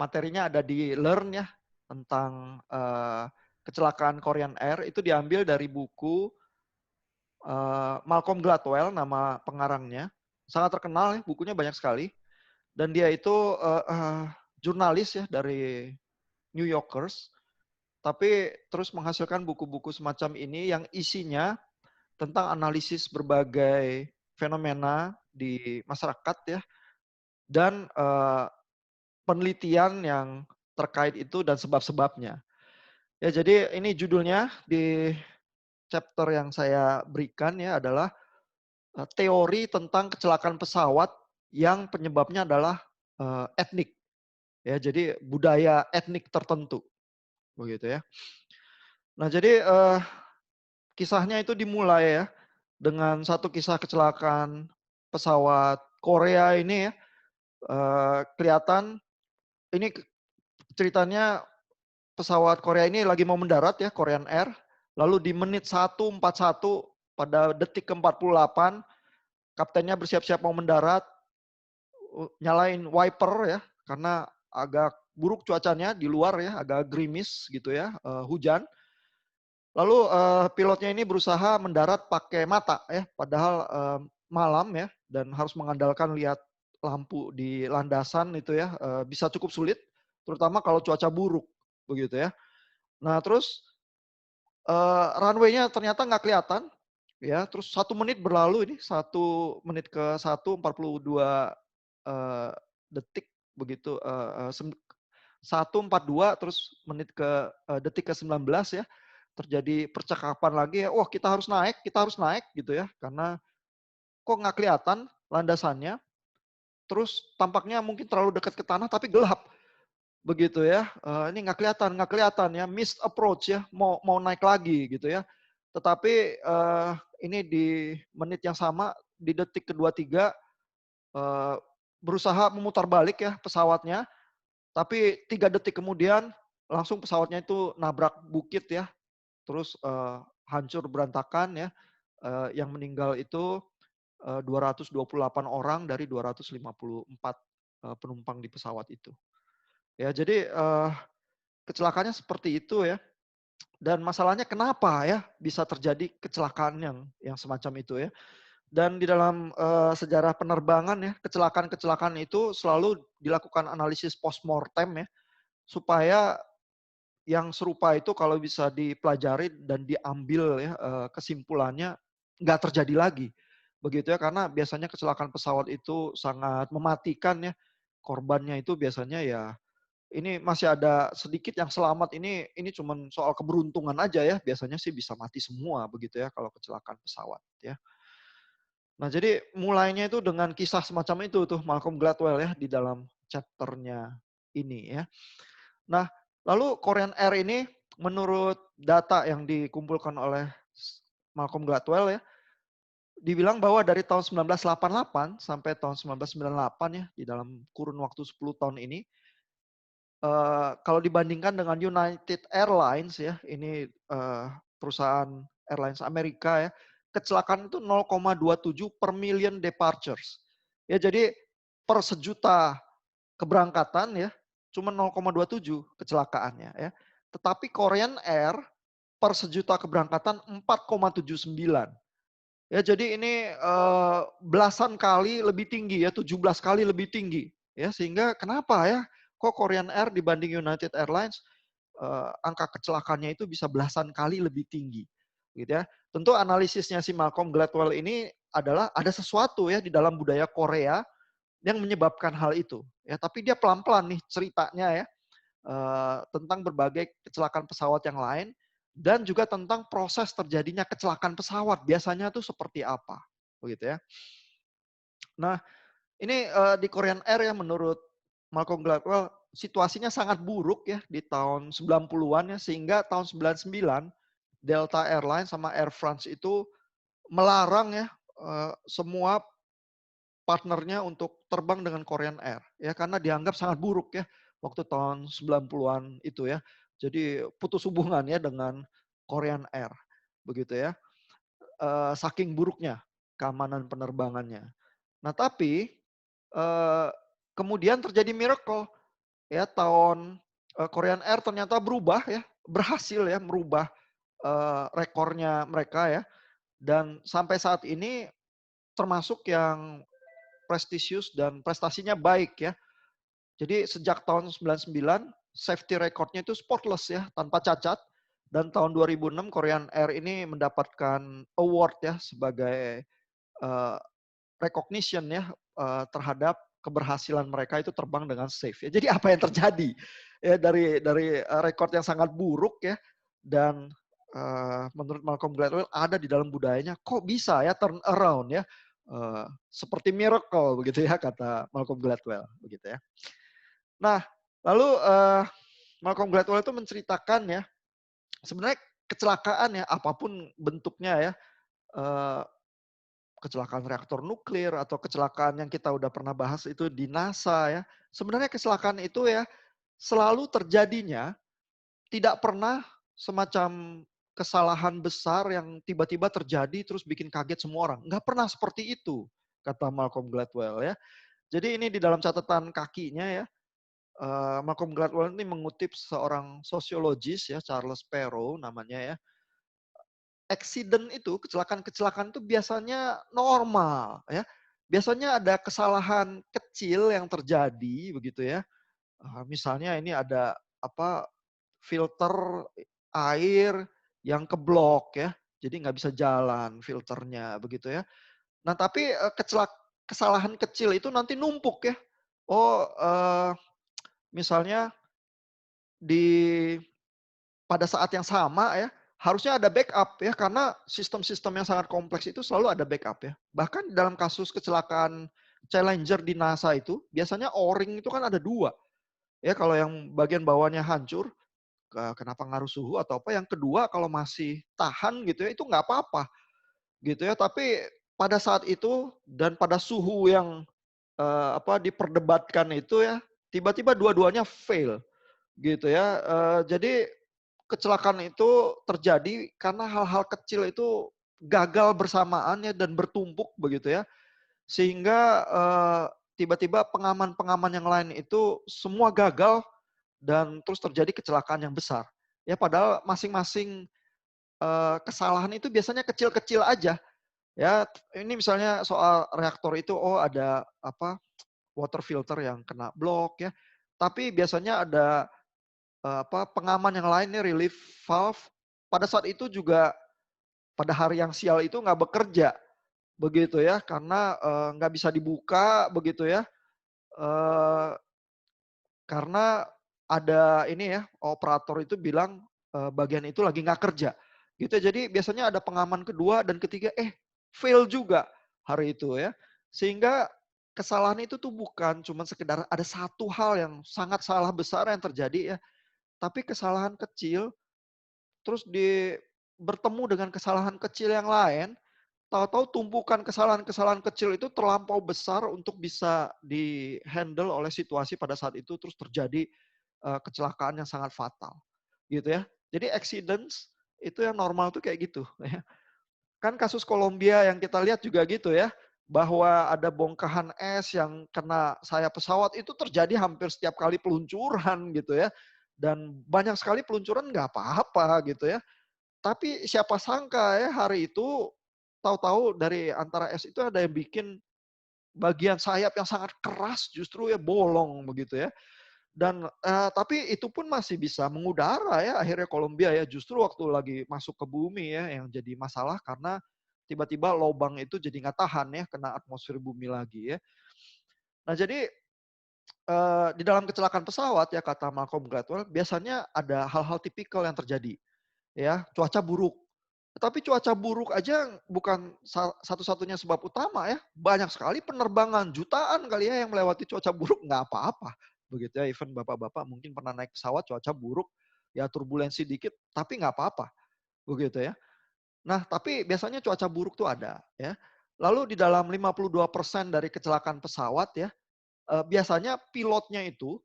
materinya ada di Learn ya, tentang kecelakaan Korean Air, itu diambil dari buku Malcolm Gladwell, nama pengarangnya. Sangat terkenal ya, bukunya banyak sekali. Dan dia itu jurnalis ya dari New Yorkers, tapi terus menghasilkan buku-buku semacam ini yang isinya tentang analisis berbagai fenomena di masyarakat ya, dan penelitian yang terkait itu dan sebab-sebabnya. Ya, jadi ini judulnya di chapter yang saya berikan ya adalah teori tentang kecelakaan pesawat yang penyebabnya adalah etnik. Ya, jadi budaya etnik tertentu, begitu ya. Nah, jadi kisahnya itu dimulai ya dengan satu kisah kecelakaan pesawat Korea ini ya. Kelihatan ini ceritanya pesawat Korea ini lagi mau mendarat ya, Korean Air. Lalu di menit 1:41 pada detik ke-48 kaptennya bersiap-siap mau mendarat, nyalain wiper ya karena agak buruk cuacanya di luar ya, agak gerimis gitu ya, hujan. Lalu pilotnya ini berusaha mendarat pakai mata ya, padahal malam ya dan harus mengandalkan lihat lampu di landasan itu ya, bisa cukup sulit, terutama kalau cuaca buruk begitu ya. Nah terus runway-nya ternyata nggak kelihatan ya, terus 1 menit berlalu ini, 1 menit ke 1:42 detik begitu, 1:42 terus detik ke-19 ya. Terjadi percakapan lagi ya, "Wah kita harus naik," gitu ya. Karena kok nggak kelihatan landasannya, terus tampaknya mungkin terlalu dekat ke tanah tapi gelap, begitu ya. Ini nggak kelihatan ya, missed approach ya, mau mau naik lagi gitu ya. Tetapi, ini di menit yang sama, di detik ke-23, eee, berusaha memutar balik ya pesawatnya, tapi 3 detik kemudian langsung pesawatnya itu nabrak bukit ya, terus, hancur berantakan ya, yang meninggal itu, 228 orang dari 254, penumpang di pesawat itu. Ya jadi, kecelakaannya seperti itu ya, dan masalahnya kenapa ya bisa terjadi kecelakaan yang semacam itu ya. Dan di dalam, sejarah penerbangan ya, kecelakaan-kecelakaan itu selalu dilakukan analisis postmortem ya, supaya yang serupa itu kalau bisa dipelajari dan diambil ya, kesimpulannya nggak terjadi lagi, begitu ya. Karena biasanya kecelakaan pesawat itu sangat mematikan ya, korbannya itu biasanya ya ini masih ada sedikit yang selamat, ini cuman soal keberuntungan aja ya, biasanya sih bisa mati semua begitu ya kalau kecelakaan pesawat ya. Nah jadi mulainya itu dengan kisah semacam itu tuh Malcolm Gladwell ya di dalam chapter-nya ini ya. Nah, lalu Korean Air ini menurut data yang dikumpulkan oleh Malcolm Gladwell ya, dibilang bahwa dari tahun 1988 sampai tahun 1998 ya, di dalam kurun waktu 10 tahun ini, kalau dibandingkan dengan United Airlines ya, ini perusahaan airlines Amerika ya, kecelakaan itu 0,27 per million departures. Ya jadi per sejuta keberangkatan ya, cuma 0,27 kecelakaannya ya. Tetapi Korean Air per sejuta keberangkatan 4,79. Ya jadi ini belasan kali lebih tinggi ya, 17 kali lebih tinggi. Ya sehingga kenapa ya, kok Korean Air dibanding United Airlines angka kecelakaannya itu bisa belasan kali lebih tinggi, gitu ya. Tentu analisisnya si Malcolm Gladwell ini adalah ada sesuatu ya di dalam budaya Korea yang menyebabkan hal itu. Ya, tapi dia pelan-pelan nih ceritanya ya tentang berbagai kecelakaan pesawat yang lain dan juga tentang proses terjadinya kecelakaan pesawat biasanya tuh seperti apa, begitu ya. Nah, ini di Korean Air ya menurut Malcolm Gladwell situasinya sangat buruk ya di tahun 90-an ya sehingga tahun 99 Delta Airlines sama Air France itu melarang ya semua partnernya untuk terbang dengan Korean Air ya karena dianggap sangat buruk ya waktu tahun 90-an itu ya. Jadi putus hubungan ya dengan Korean Air begitu ya. Saking buruknya keamanan penerbangannya. Nah, tapi kemudian terjadi miracle ya Korean Air ternyata berubah ya, berhasil ya merubah, rekornya mereka ya, dan sampai saat ini termasuk yang prestisius dan prestasinya baik ya. Jadi sejak tahun 99 safety record-nya itu spotless ya, tanpa cacat. Dan tahun 2006 Korean Air ini mendapatkan award ya sebagai eee, recognition ya, terhadap keberhasilan mereka itu terbang dengan safe ya. Jadi apa yang terjadi? Ya dari rekor yang sangat buruk ya dan, menurut Malcolm Gladwell ada di dalam budayanya, kok bisa ya turn around ya, seperti miracle begitu ya kata Malcolm Gladwell begitu ya. Nah, lalu, Malcolm Gladwell itu menceritakan ya, sebenarnya kecelakaan ya, apapun bentuknya ya, eee, kecelakaan reaktor nuklir atau kecelakaan yang kita udah pernah bahas itu di NASA ya. Sebenarnya kecelakaan itu ya, selalu terjadinya tidak pernah semacam kesalahan besar yang tiba-tiba terjadi terus bikin kaget semua orang, nggak pernah seperti itu, kata Malcolm Gladwell ya. Jadi ini di dalam catatan kakinya ya, Malcolm Gladwell ini mengutip seorang sosiologis ya, Charles Perrow namanya ya. Accident itu, kecelakaan-kecelakaan itu biasanya normal ya. Biasanya ada kesalahan kecil yang terjadi begitu ya. Misalnya ini ada apa, filter air yang keblok ya, jadi nggak bisa jalan filternya begitu ya. Nah tapi, kesalahan kecil itu nanti numpuk ya. Oh, misalnya di pada saat yang sama ya, harusnya ada backup ya, karena sistem-sistem yang sangat kompleks itu selalu ada backup ya. Bahkan dalam kasus kecelakaan Challenger di NASA itu, biasanya O-ring itu kan ada 2 ya, kalau yang bagian bawahnya hancur, kenapa ngaruh suhu atau apa, yang kedua kalau masih tahan gitu ya, itu nggak apa-apa gitu ya. Tapi pada saat itu dan pada suhu yang, diperdebatkan itu ya, tiba-tiba dua-duanya fail gitu ya. Jadi kecelakaan itu terjadi karena hal-hal kecil itu gagal bersamaan ya dan bertumpuk begitu ya. Sehingga, tiba-tiba pengaman-pengaman yang lain itu semua gagal dan terus terjadi kecelakaan yang besar. Ya padahal masing-masing, kesalahan itu biasanya kecil-kecil aja ya. Ini misalnya soal reaktor itu, oh ada apa, water filter yang kena blok ya. Tapi biasanya ada pengaman yang lain nih relief valve, pada saat itu juga pada hari yang sial itu nggak bekerja, begitu ya, karena, nggak bisa dibuka begitu ya, eee, karena ada ini ya, operator itu bilang, bagian itu lagi nggak kerja, gitu. Jadi biasanya ada pengaman kedua dan ketiga, fail juga hari itu ya. Sehingga kesalahan itu tuh bukan cuman sekedar ada satu hal yang sangat salah besar yang terjadi ya, tapi kesalahan kecil terus bertemu dengan kesalahan kecil yang lain, tahu-tahu tumpukan kesalahan-kesalahan kecil itu terlampau besar untuk bisa di-handle oleh situasi pada saat itu, terus terjadi, kecelakaan yang sangat fatal, gitu ya. Jadi accidents itu yang normal tuh kayak gitu ya. Kan kasus Kolombia yang kita lihat juga gitu ya, bahwa ada bongkahan es yang kena sayap pesawat itu terjadi hampir setiap kali peluncuran gitu ya. Dan banyak sekali peluncuran nggak apa-apa gitu ya. Tapi siapa sangka ya hari itu, tahu-tahu dari antara es itu ada yang bikin bagian sayap yang sangat keras justru ya bolong begitu ya. Dan, tapi itu pun masih bisa mengudara ya akhirnya Kolombia ya, justru waktu lagi masuk ke bumi ya yang jadi masalah karena tiba-tiba lobang itu jadi nggak tahan ya kena atmosfer bumi lagi ya. Nah jadi, di dalam kecelakaan pesawat ya kata Malcolm Gladwell biasanya ada hal-hal tipikal yang terjadi. Ya, cuaca buruk. Tapi cuaca buruk aja bukan satu-satunya sebab utama ya. Banyak sekali penerbangan, jutaan kali ya yang melewati cuaca buruk nggak apa-apa. Begitu ya, even bapak-bapak mungkin pernah naik pesawat cuaca buruk, ya turbulensi dikit, tapi nggak apa-apa. Begitu ya. Nah, tapi biasanya cuaca buruk tuh ada ya. Lalu di dalam 52% dari kecelakaan pesawat ya, biasanya pilotnya itu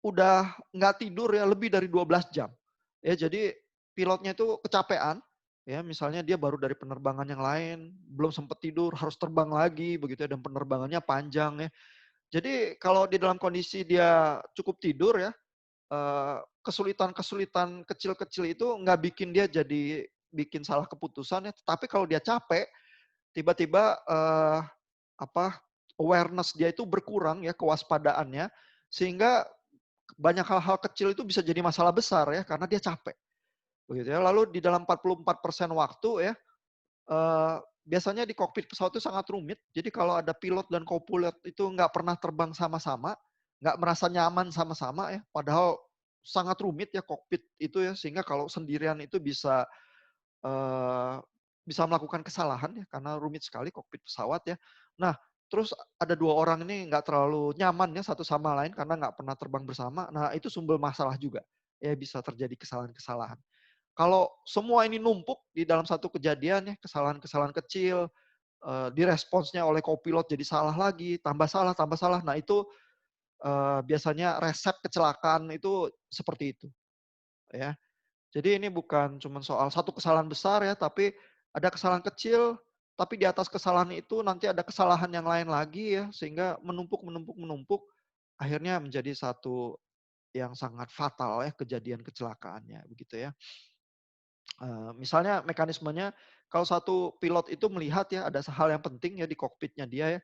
udah nggak tidur ya lebih dari 12 jam. Ya jadi pilotnya itu kecapean, ya misalnya dia baru dari penerbangan yang lain, belum sempat tidur, harus terbang lagi begitu ya dan penerbangannya panjang ya. Jadi kalau di dalam kondisi dia cukup tidur ya, kesulitan-kesulitan kecil-kecil itu nggak bikin dia jadi bikin salah keputusan ya, tapi kalau dia capek, tiba-tiba, apa, awareness dia itu berkurang ya, kewaspadaannya, sehingga banyak hal-hal kecil itu bisa jadi masalah besar ya, karena dia capek, begitu ya. Lalu di dalam 44% waktu ya, biasanya di kokpit pesawat itu sangat rumit. Jadi kalau ada pilot dan kopilot itu nggak pernah terbang sama-sama, nggak merasa nyaman sama-sama ya, padahal sangat rumit ya kokpit itu ya, sehingga kalau sendirian itu eee, bisa melakukan kesalahan ya, karena rumit sekali kokpit pesawat ya. Nah, terus ada 2 orang ini nggak terlalu nyaman ya satu sama lain karena nggak pernah terbang bersama. Nah, itu sumber masalah juga, ya bisa terjadi kesalahan-kesalahan. Kalau semua ini numpuk di dalam satu kejadian ya, kesalahan-kesalahan kecil, diresponsnya oleh kopilot jadi salah lagi, tambah salah. Nah itu, biasanya resep kecelakaan itu seperti itu, ya. Jadi ini bukan cuma soal satu kesalahan besar ya, tapi ada kesalahan kecil, tapi di atas kesalahan itu nanti ada kesalahan yang lain lagi ya, sehingga menumpuk menumpuk menumpuk, akhirnya menjadi satu yang sangat fatal ya, kejadian kecelakaannya, begitu ya. Misalnya mekanismenya kalau satu pilot itu melihat ya ada hal yang penting ya di kokpitnya dia ya,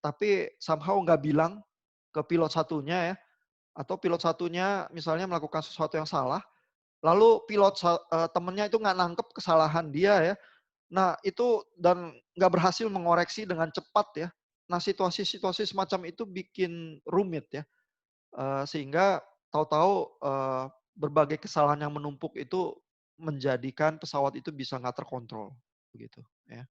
tapi somehow nggak bilang ke pilot satunya ya, atau pilot satunya misalnya melakukan sesuatu yang salah, lalu temennya itu nggak nangkep kesalahan dia ya. Nah itu dan nggak berhasil mengoreksi dengan cepat ya. Nah situasi-situasi semacam itu bikin rumit ya, sehingga tahu-tahu, berbagai kesalahan yang menumpuk itu menjadikan pesawat itu bisa nggak terkontrol, begitu ya.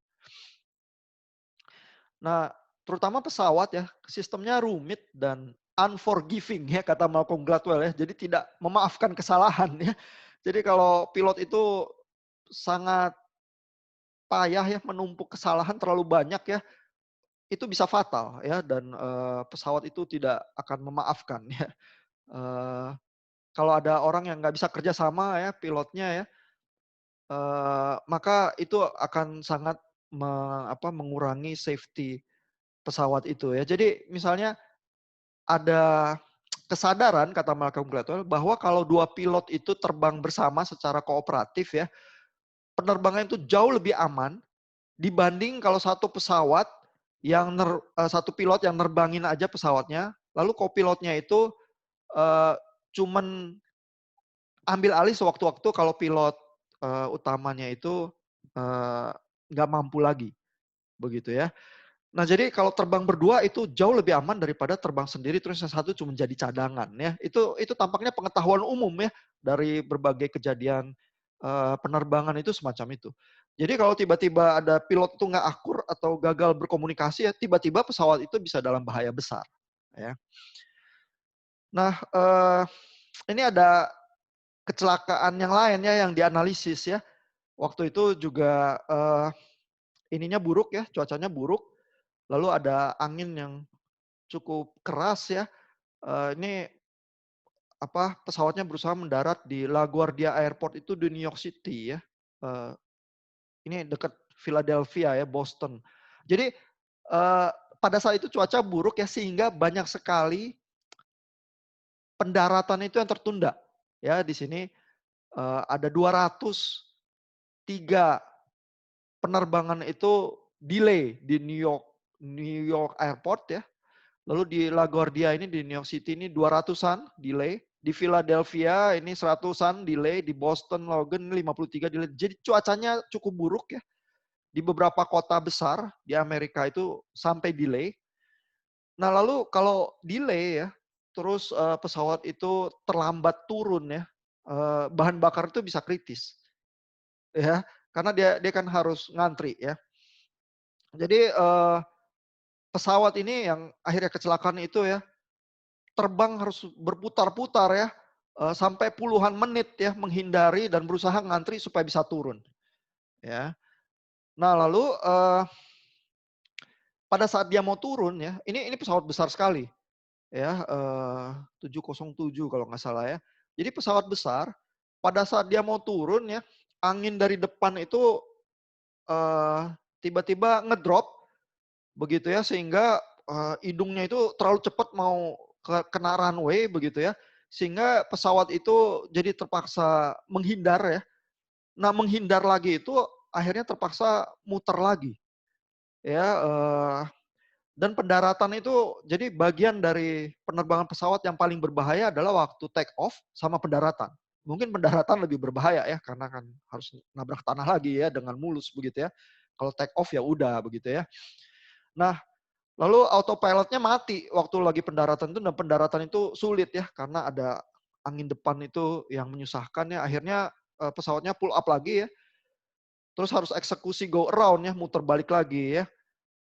Nah, terutama pesawat ya, sistemnya rumit dan unforgiving ya kata Malcolm Gladwell ya, jadi tidak memaafkan kesalahan ya. Jadi kalau pilot itu sangat payah ya menumpuk kesalahan terlalu banyak ya, itu bisa fatal ya dan, pesawat itu tidak akan memaafkan ya. Eee, Kalau ada orang yang nggak bisa kerja sama ya pilotnya ya, maka itu akan sangat mengurangi safety pesawat itu ya. Jadi misalnya ada kesadaran kata Malcolm Gladwell bahwa kalau 2 pilot itu terbang bersama secara kooperatif ya, penerbangan itu jauh lebih aman dibanding kalau satu pesawat satu pilot yang nerbangin aja pesawatnya, lalu kopilotnya itu, eee, cuman ambil alih sewaktu-waktu kalau pilot, utamanya itu, eee, nggak mampu lagi, begitu ya. Nah, jadi kalau terbang berdua itu jauh lebih aman daripada terbang sendiri terus yang satu cuma jadi cadangan ya. Itu tampaknya pengetahuan umum ya dari berbagai kejadian, penerbangan itu semacam itu. Jadi kalau tiba-tiba ada pilot itu nggak akur atau gagal berkomunikasi ya, tiba-tiba pesawat itu bisa dalam bahaya besar, ya. Nah, ini ada kecelakaan yang lain ya yang dianalisis ya. Waktu itu juga, ininya buruk ya, cuacanya buruk, lalu ada angin yang cukup keras ya, ini pesawatnya berusaha mendarat di LaGuardia Airport itu di New York City ya, eee, ini dekat Philadelphia ya, Boston. Jadi, pada saat itu cuaca buruk ya, sehingga banyak sekali pendaratan itu yang tertunda. Ya di sini, ada 203 penerbangan itu delay di New York Airport ya. Lalu di LaGuardia ini di New York City ini 200-an delay, di Philadelphia ini 100-an delay, di Boston, Logan 53 delay. Jadi cuacanya cukup buruk ya. Di beberapa kota besar di Amerika itu sampai delay. Nah lalu kalau delay ya, terus, pesawat itu terlambat turun ya, bahan bakar itu bisa kritis ya, karena dia dia kan harus ngantri ya. Jadi, pesawat ini yang akhirnya kecelakaan itu ya, terbang harus berputar-putar ya, sampai puluhan menit ya menghindari dan berusaha ngantri supaya bisa turun, ya. Nah lalu, pada saat dia mau turun ya, ini pesawat besar sekali ya, 707 kalau nggak salah ya. Jadi pesawat besar, pada saat dia mau turun ya, angin dari depan itu, eee, tiba-tiba ngedrop begitu ya, sehingga hidungnya itu terlalu cepat mau kena runway begitu ya, sehingga pesawat itu jadi terpaksa menghindar ya. Nah, menghindar lagi itu akhirnya terpaksa muter lagi ya, dan pendaratan itu jadi bagian dari penerbangan pesawat yang paling berbahaya adalah waktu take off sama pendaratan. Mungkin pendaratan lebih berbahaya ya, karena kan harus nabrak tanah lagi ya dengan mulus begitu ya. Kalau take off ya udah begitu ya. Nah, lalu autopilotnya mati waktu lagi pendaratan itu, dan pendaratan itu sulit ya karena ada angin depan itu yang menyusahkan ya. Akhirnya pesawatnya pull up lagi ya. Terus harus eksekusi go around ya, muter balik lagi ya.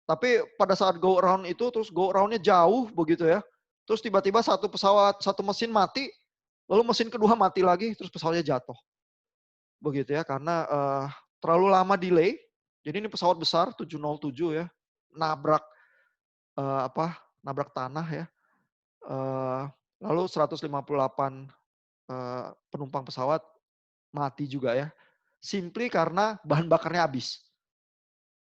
Tapi pada saat go around itu, terus go around-nya jauh begitu ya. Terus tiba-tiba satu pesawat, satu mesin mati, lalu mesin kedua mati lagi, terus pesawatnya jatuh. Begitu ya, karena terlalu lama delay. Jadi ini pesawat besar 707 ya, nabrak nabrak tanah ya. Eee, Lalu 158 penumpang pesawat mati juga ya. Simply karena bahan bakarnya habis.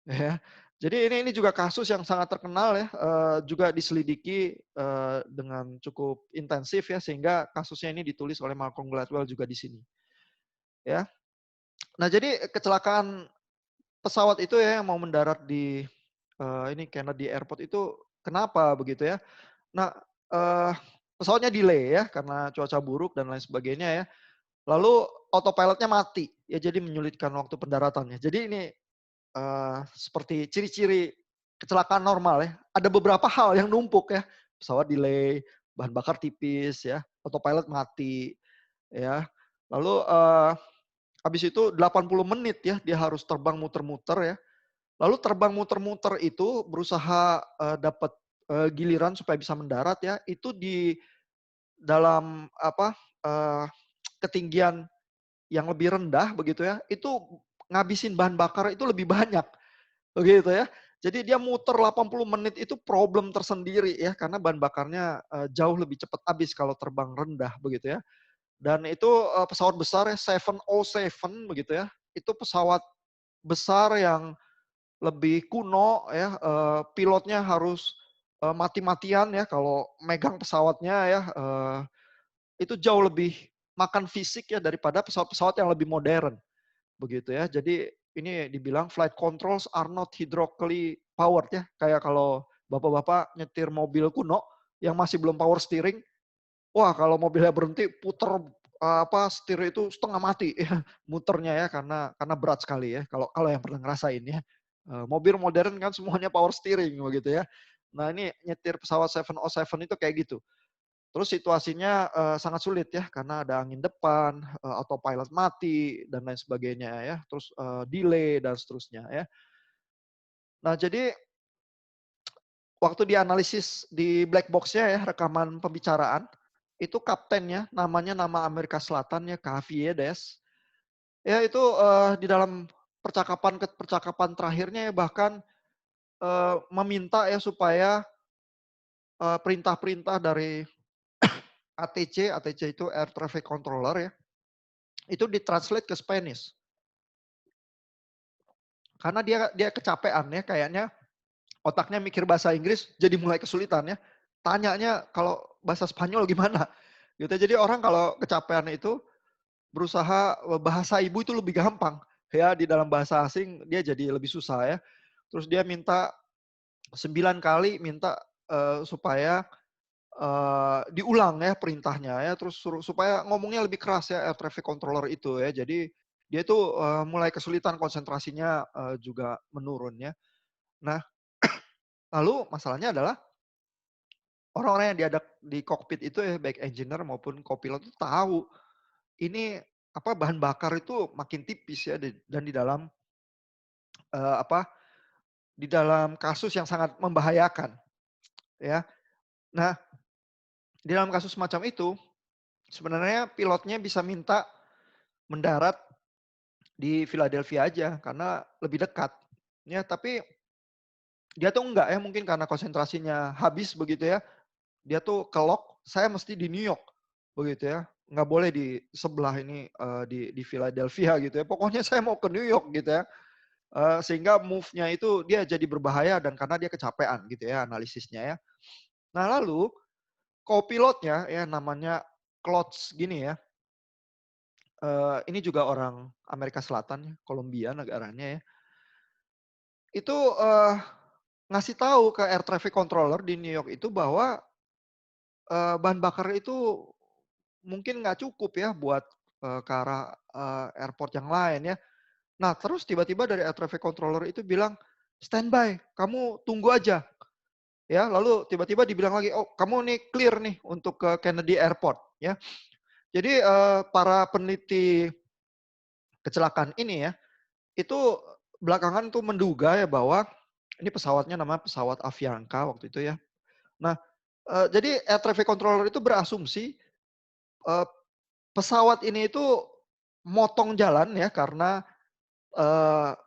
Ya. Jadi ini juga kasus yang sangat terkenal ya, juga diselidiki, dengan cukup intensif ya, sehingga kasusnya ini ditulis oleh Malcolm Gladwell juga di sini, ya. Nah, jadi kecelakaan pesawat itu ya yang mau mendarat di, ini Kennedy Airport itu kenapa begitu ya. Nah, eee, pesawatnya delay ya karena cuaca buruk dan lain sebagainya ya. Lalu autopilotnya mati, ya jadi menyulitkan waktu pendaratannya. Jadi ini seperti ciri-ciri kecelakaan normal ya, ada beberapa hal yang numpuk ya, pesawat delay, bahan bakar tipis ya, autopilot mati ya. Lalu, habis itu 80 menit ya, dia harus terbang muter-muter ya. Lalu terbang muter-muter itu berusaha, dapat, giliran supaya bisa mendarat ya, itu di dalam eee, ketinggian yang lebih rendah begitu ya, itu ngabisin bahan bakar itu lebih banyak. Begitu ya. Jadi dia muter 80 menit itu problem tersendiri ya, karena bahan bakarnya, jauh lebih cepat habis kalau terbang rendah begitu ya. Dan itu, pesawat besar ya, 707 begitu ya. Itu pesawat besar yang lebih kuno ya, pilotnya harus, mati-matian ya kalau megang pesawatnya ya, itu jauh lebih makan fisik ya daripada pesawat-pesawat yang lebih modern. Begitu ya. Jadi ini dibilang flight controls are not hydraulically powered ya. Kayak kalau bapak-bapak nyetir mobil kuno yang masih belum power steering, wah kalau mobilnya berhenti puter setir itu setengah mati ya muternya ya karena berat sekali ya. Kalau kalau yang pernah ngerasain ya. Mobil modern kan semuanya power steering begitu ya. Nah ini nyetir pesawat 707 itu kayak gitu. Terus situasinya, sangat sulit ya karena ada angin depan, autopilot mati dan lain sebagainya ya, terus, delay dan seterusnya ya. Nah jadi waktu dianalisis di black box-nya ya, rekaman pembicaraan, itu kaptennya namanya nama Amerika Selatan ya, Caviedes. Ya itu, di dalam percakapan percakapan terakhirnya ya bahkan, meminta ya supaya, perintah-perintah dari ATC itu Air Traffic Controller ya, itu ditranslate ke Spanish. Karena dia dia kecapean ya kayaknya, otaknya mikir bahasa Inggris jadi mulai kesulitan ya. Tanyanya kalau bahasa Spanyol gimana, gitu. Jadi orang kalau kecapean itu berusaha, bahasa ibu itu lebih gampang, ya di dalam bahasa asing dia jadi lebih susah ya. Terus dia minta 9 kali minta, supaya, diulang ya perintahnya ya, terus suruh supaya ngomongnya lebih keras ya air traffic controller itu ya. Jadi dia tuh, mulai kesulitan konsentrasinya, juga menurun ya. Nah, lalu masalahnya adalah orang-orang yang di kokpit itu ya, baik engineer maupun kopilot itu tahu ini bahan bakar itu makin tipis ya dan di dalam eee, apa, di dalam kasus yang sangat membahayakan ya. Nah, di dalam kasus semacam itu sebenarnya pilotnya bisa minta mendarat di Philadelphia aja karena lebih dekat. Ya, tapi dia tuh enggak ya, mungkin karena konsentrasinya habis begitu ya. Dia tuh ke-lock, saya mesti di New York, begitu ya. Nggak boleh di sebelah ini, di Philadelphia gitu ya. Pokoknya saya mau ke New York gitu ya. sehingga move-nya itu dia jadi berbahaya dan karena dia kecapean gitu ya analisisnya ya. Nah lalu co-pilotnya ya namanya Klotz gini ya, ini juga orang Amerika Selatan ya, Kolombia negaranya ya. Itu, ngasih tahu ke air traffic controller di New York itu bahwa, bahan bakar itu mungkin nggak cukup ya buat, ke arah, airport yang lain ya. Nah terus tiba-tiba dari air traffic controller itu bilang, "Standby, kamu tunggu aja." Ya, lalu tiba-tiba dibilang lagi, "Oh, kamu nih clear nih untuk ke Kennedy Airport," ya. Jadi, para peneliti kecelakaan ini ya, itu belakangan tuh menduga ya bahwa ini pesawatnya nama pesawat Avianca waktu itu ya. Nah, jadi air traffic controller itu berasumsi, eee, pesawat ini itu motong jalan ya karena, eee,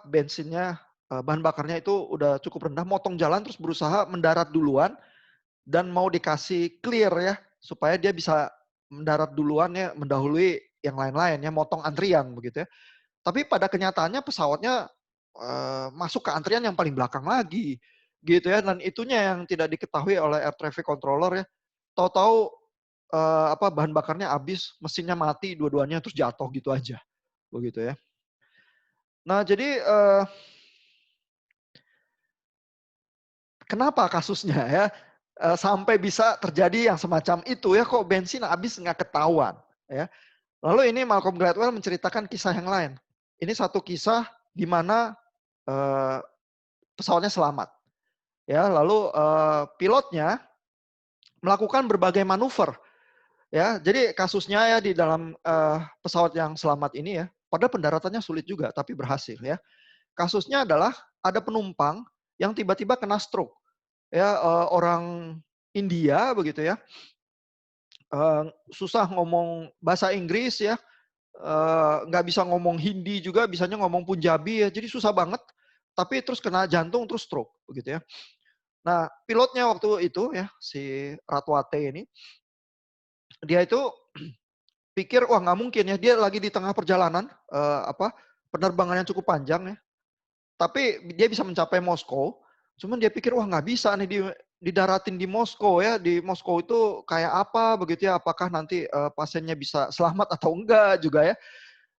bensinnya, bahan bakarnya itu udah cukup rendah, motong jalan terus berusaha mendarat duluan dan mau dikasih clear ya, supaya dia bisa mendarat duluan ya, mendahului yang lain-lain ya, motong antrian begitu ya. Tapi pada kenyataannya pesawatnya, masuk ke antrian yang paling belakang lagi, gitu ya, dan itunya yang tidak diketahui oleh air traffic controller ya. Tahu-tahu, bahan bakarnya habis, mesinnya mati dua-duanya, terus jatuh gitu aja, begitu ya. Nah jadi, kenapa kasusnya ya, sampai bisa terjadi yang semacam itu ya, kok bensin habis nggak ketahuan, ya. Lalu ini Malcolm Gladwell menceritakan kisah yang lain. Ini satu kisah di mana, eee, pesawatnya selamat, ya. Lalu, pilotnya melakukan berbagai manuver, ya. Jadi kasusnya ya di dalam, pesawat yang selamat ini ya, padahal pendaratannya sulit juga, tapi berhasil ya. Kasusnya adalah ada penumpang yang tiba-tiba kena stroke, ya, orang India begitu ya, susah ngomong bahasa Inggris ya, nggak bisa ngomong Hindi juga, bisanya ngomong Punjabi ya, jadi susah banget, tapi terus kena jantung, terus stroke, begitu ya. Nah, pilotnya waktu itu ya, si Ratwate ini, dia itu pikir, wah nggak mungkin ya, dia lagi di tengah perjalanan, penerbangan yang cukup panjang ya, tapi dia bisa mencapai Moskow, cuman dia pikir, wah nggak bisa nih didaratin di Moskow ya, di Moskow itu kayak apa begitu ya, apakah nanti, pasiennya bisa selamat atau enggak juga ya.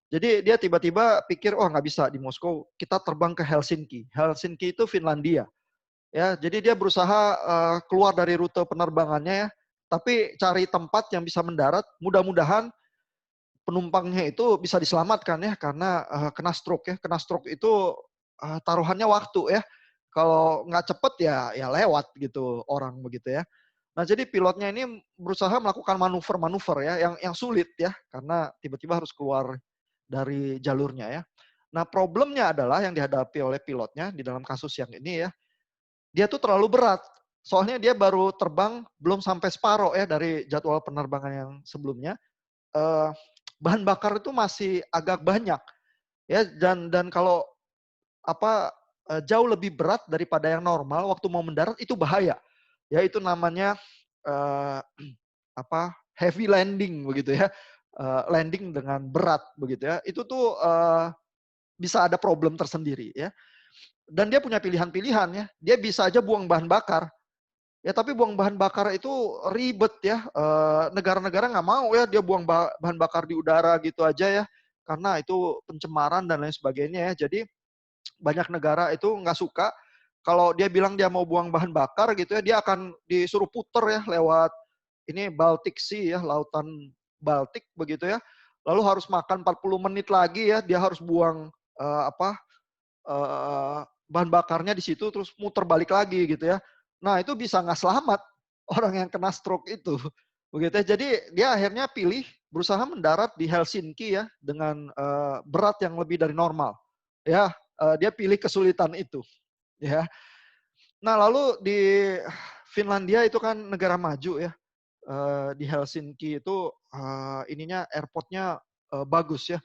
Jadi dia tiba-tiba pikir, "Wah nggak bisa di Moskow, kita terbang ke Helsinki." Helsinki itu Finlandia, ya. Jadi dia berusaha, keluar dari rute penerbangannya ya, tapi cari tempat yang bisa mendarat, mudah-mudahan penumpangnya itu bisa diselamatkan ya, karena, kena stroke ya. Kena stroke itu, taruhannya waktu ya. Kalau nggak cepet ya lewat gitu orang begitu ya. Nah jadi pilotnya ini berusaha melakukan manuver-manuver ya yang sulit ya, karena tiba-tiba harus keluar dari jalurnya ya. Nah problemnya adalah yang dihadapi oleh pilotnya di dalam kasus yang ini ya, dia tuh terlalu berat. Soalnya dia baru terbang belum sampai separoh ya dari jadwal penerbangan yang sebelumnya, eee, bahan bakar itu masih agak banyak ya dan kalau jauh lebih berat daripada yang normal waktu mau mendarat itu bahaya. Ya itu namanya, eee, heavy landing begitu ya, landing dengan berat begitu ya. Itu tuh, bisa ada problem tersendiri ya. Dan dia punya pilihan-pilihan ya, dia bisa aja buang bahan bakar, ya tapi buang bahan bakar itu ribet ya, negara-negara nggak mau ya dia buang bahan bakar di udara gitu aja ya, karena itu pencemaran dan lain sebagainya ya. Jadi banyak negara itu nggak suka kalau dia bilang dia mau buang bahan bakar gitu ya, dia akan disuruh puter ya lewat ini Baltic Sea ya, lautan Baltik begitu ya. Lalu harus makan 40 menit lagi ya, dia harus buang, bahan bakarnya di situ terus muter balik lagi gitu ya. Nah itu bisa nggak selamat orang yang kena stroke itu, begitu ya. Jadi dia akhirnya pilih berusaha mendarat di Helsinki ya dengan, berat yang lebih dari normal. Ya, dia pilih kesulitan itu, ya. Nah lalu di Finlandia itu kan negara maju ya, di Helsinki itu, airport-nya, bagus ya,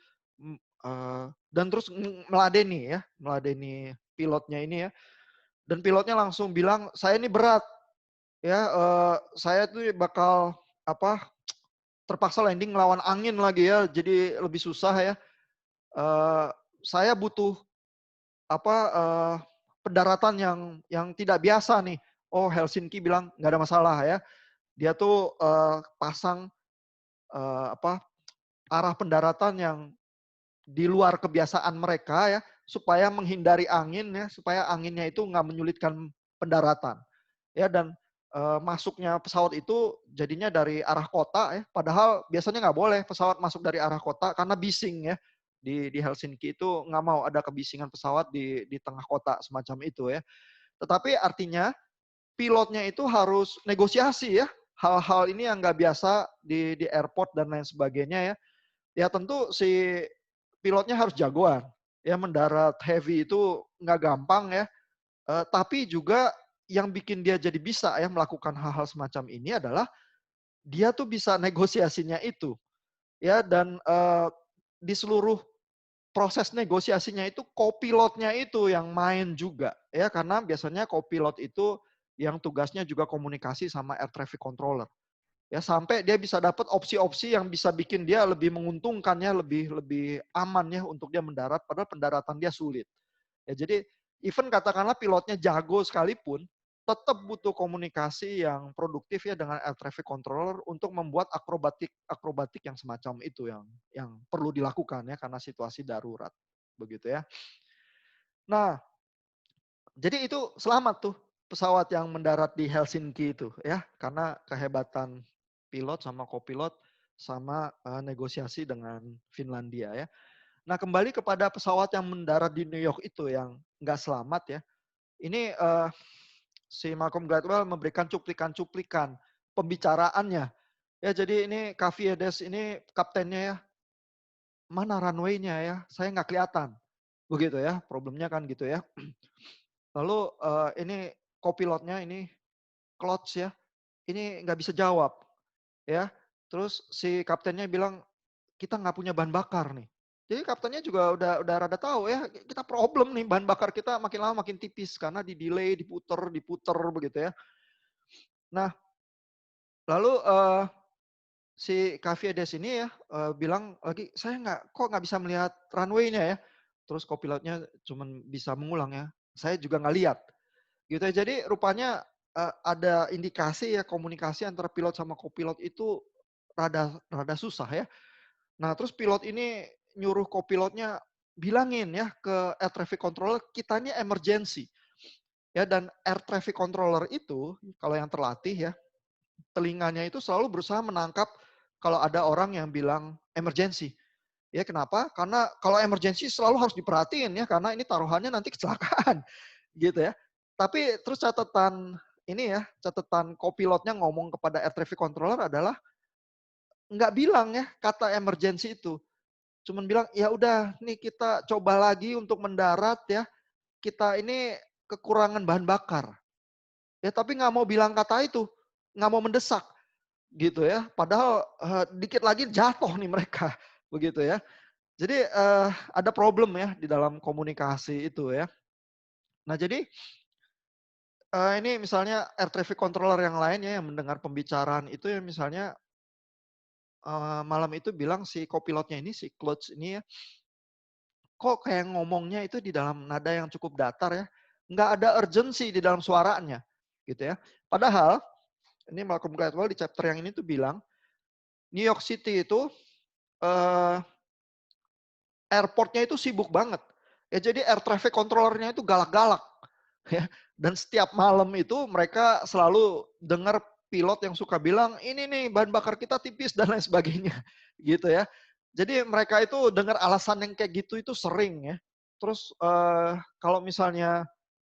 dan terus meladeni ya, meladeni pilotnya ini ya, dan pilotnya langsung bilang, "Saya ini berat ya, saya tuh bakal apa, terpaksa landing ngelawan angin lagi ya, jadi lebih susah ya, eee, saya butuh apa, pendaratan yang tidak biasa nih. Oh, Helsinki bilang nggak ada masalah ya. Dia tuh, pasang, apa, arah pendaratan yang di luar kebiasaan mereka ya, supaya menghindari angin ya, supaya anginnya itu nggak menyulitkan pendaratan. Ya dan, masuknya pesawat itu jadinya dari arah kota ya, padahal biasanya nggak boleh pesawat masuk dari arah kota karena bising ya. Di Helsinki itu nggak mau ada kebisingan pesawat di tengah kota semacam itu ya. Tetapi artinya pilotnya itu harus negosiasi ya, hal-hal ini yang nggak biasa di airport dan lain sebagainya ya. Ya tentu si pilotnya harus jagoan, ya mendarat heavy itu nggak gampang ya, tapi juga yang bikin dia jadi bisa ya melakukan hal-hal semacam ini adalah dia tuh bisa negosiasinya itu, ya dan, di seluruh proses negosiasinya itu kopilotnya itu yang main juga ya, karena biasanya kopilot itu yang tugasnya juga komunikasi sama air traffic controller. Ya sampai dia bisa dapat opsi-opsi yang bisa bikin dia lebih menguntungkan ya, lebih lebih aman ya untuk dia mendarat, padahal pendaratan dia sulit. Ya jadi even katakanlah pilotnya jago sekalipun, tetap butuh komunikasi yang produktif ya dengan air traffic controller untuk membuat akrobatik akrobatik yang semacam itu yang perlu dilakukan ya karena situasi darurat, begitu ya. Nah, jadi itu selamat tuh pesawat yang mendarat di Helsinki itu ya, karena kehebatan pilot sama kopilot sama, negosiasi dengan Finlandia ya. Nah kembali kepada pesawat yang mendarat di New York itu yang nggak selamat ya, ini, si Malcolm Gladwell memberikan cuplikan-cuplikan pembicaraannya. Ya jadi ini Kaviedes ini kaptennya ya, "Mana runway-nya ya? Saya nggak kelihatan." Begitu ya, problemnya kan gitu ya. Lalu, ini kopilotnya ini Klotz ya, ini nggak bisa jawab ya. Terus si kaptennya bilang, "Kita nggak punya bahan bakar nih." Jadi kaptennya juga udah rada tahu ya, kita problem nih bahan bakar kita makin lama makin tipis karena di-delay, diputer diputer begitu ya. Nah lalu, si Kaviedes ini ya, bilang lagi, "Saya kok nggak bisa melihat runway-nya ya?" Terus kopilotnya cuman bisa mengulang ya, "Saya juga nggak lihat." Gitu ya. Jadi rupanya, ada indikasi ya komunikasi antara pilot sama kopilot itu rada rada susah ya. Nah terus pilot ini nyuruh kopilotnya bilangin ya ke air traffic controller, "Kita ini emergency." Ya dan air traffic controller itu kalau yang terlatih ya, telinganya itu selalu berusaha menangkap kalau ada orang yang bilang emergency. Ya kenapa? Karena kalau emergency selalu harus diperhatiin ya, karena ini taruhannya nanti kecelakaan, gitu ya. Tapi terus catatan ini ya, catatan kopilotnya ngomong kepada air traffic controller adalah nggak bilang ya kata emergency itu. Cuman bilang, "Ya udah nih kita coba lagi untuk mendarat ya, kita ini kekurangan bahan bakar." Ya tapi nggak mau bilang kata itu, nggak mau mendesak gitu ya. Padahal, dikit lagi jatuh nih mereka, begitu ya. Jadi, ada problem ya di dalam komunikasi itu ya. Nah jadi, ini misalnya air traffic controller yang lain ya yang mendengar pembicaraan itu ya misalnya, malam itu bilang si kopilotnya ini, si Klotz ini ya, kok kayak ngomongnya itu di dalam nada yang cukup datar ya, nggak ada urgency di dalam suaranya, gitu ya. Padahal, ini Malcolm Gladwell di chapter yang ini tuh bilang, New York City itu, eee, airport-nya itu sibuk banget. Ya jadi air traffic controller-nya itu galak-galak. Ya, dan setiap malam itu mereka selalu dengar pilot yang suka bilang, "Ini nih bahan bakar kita tipis," dan lain sebagainya, gitu ya. Jadi mereka itu dengar alasan yang kayak gitu itu sering ya. Terus, kalau misalnya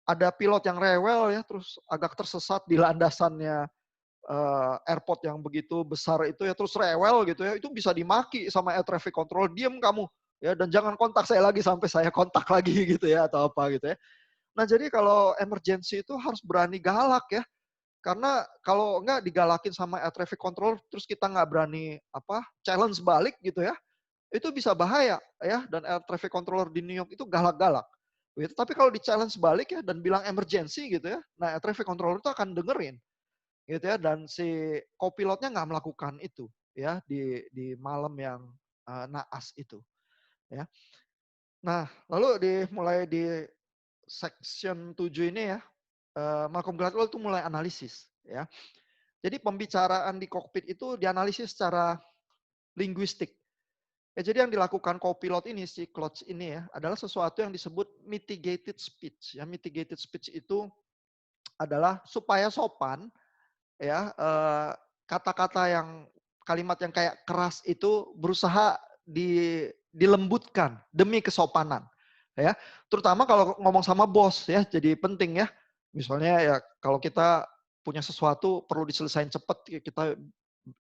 ada pilot yang rewel ya, terus agak tersesat di landasannya, airport yang begitu besar itu ya, terus rewel gitu ya, itu bisa dimaki sama air traffic control, "Diem kamu, ya dan jangan kontak saya lagi sampai saya kontak lagi," gitu ya, atau apa gitu ya. Nah, jadi kalau emergency itu harus berani galak ya, karena kalau enggak digalakin sama air traffic control, terus kita nggak berani apa, challenge balik gitu ya, itu bisa bahaya ya, dan air traffic controller di New York itu galak-galak. Gitu. Tapi kalau di-challenge balik ya dan bilang emergency gitu ya, nah air traffic controller itu akan dengerin gitu ya, dan si kopilotnya nggak melakukan itu ya di malam yang, naas itu ya. Nah, lalu mulai di section 7 ini ya, Malcolm Gladwell itu mulai analisis ya. Jadi pembicaraan di kokpit itu dianalisis secara linguistik. Ya, jadi yang dilakukan co-pilot ini, si Klotz ini ya, adalah sesuatu yang disebut mitigated speech. Ya, mitigated speech itu adalah supaya sopan, ya, kata-kata yang kalimat yang kayak keras itu berusaha dilembutkan demi kesopanan, ya. Terutama kalau ngomong sama bos ya, jadi penting ya. Misalnya ya kalau kita punya sesuatu perlu diselesain cepet, ya kita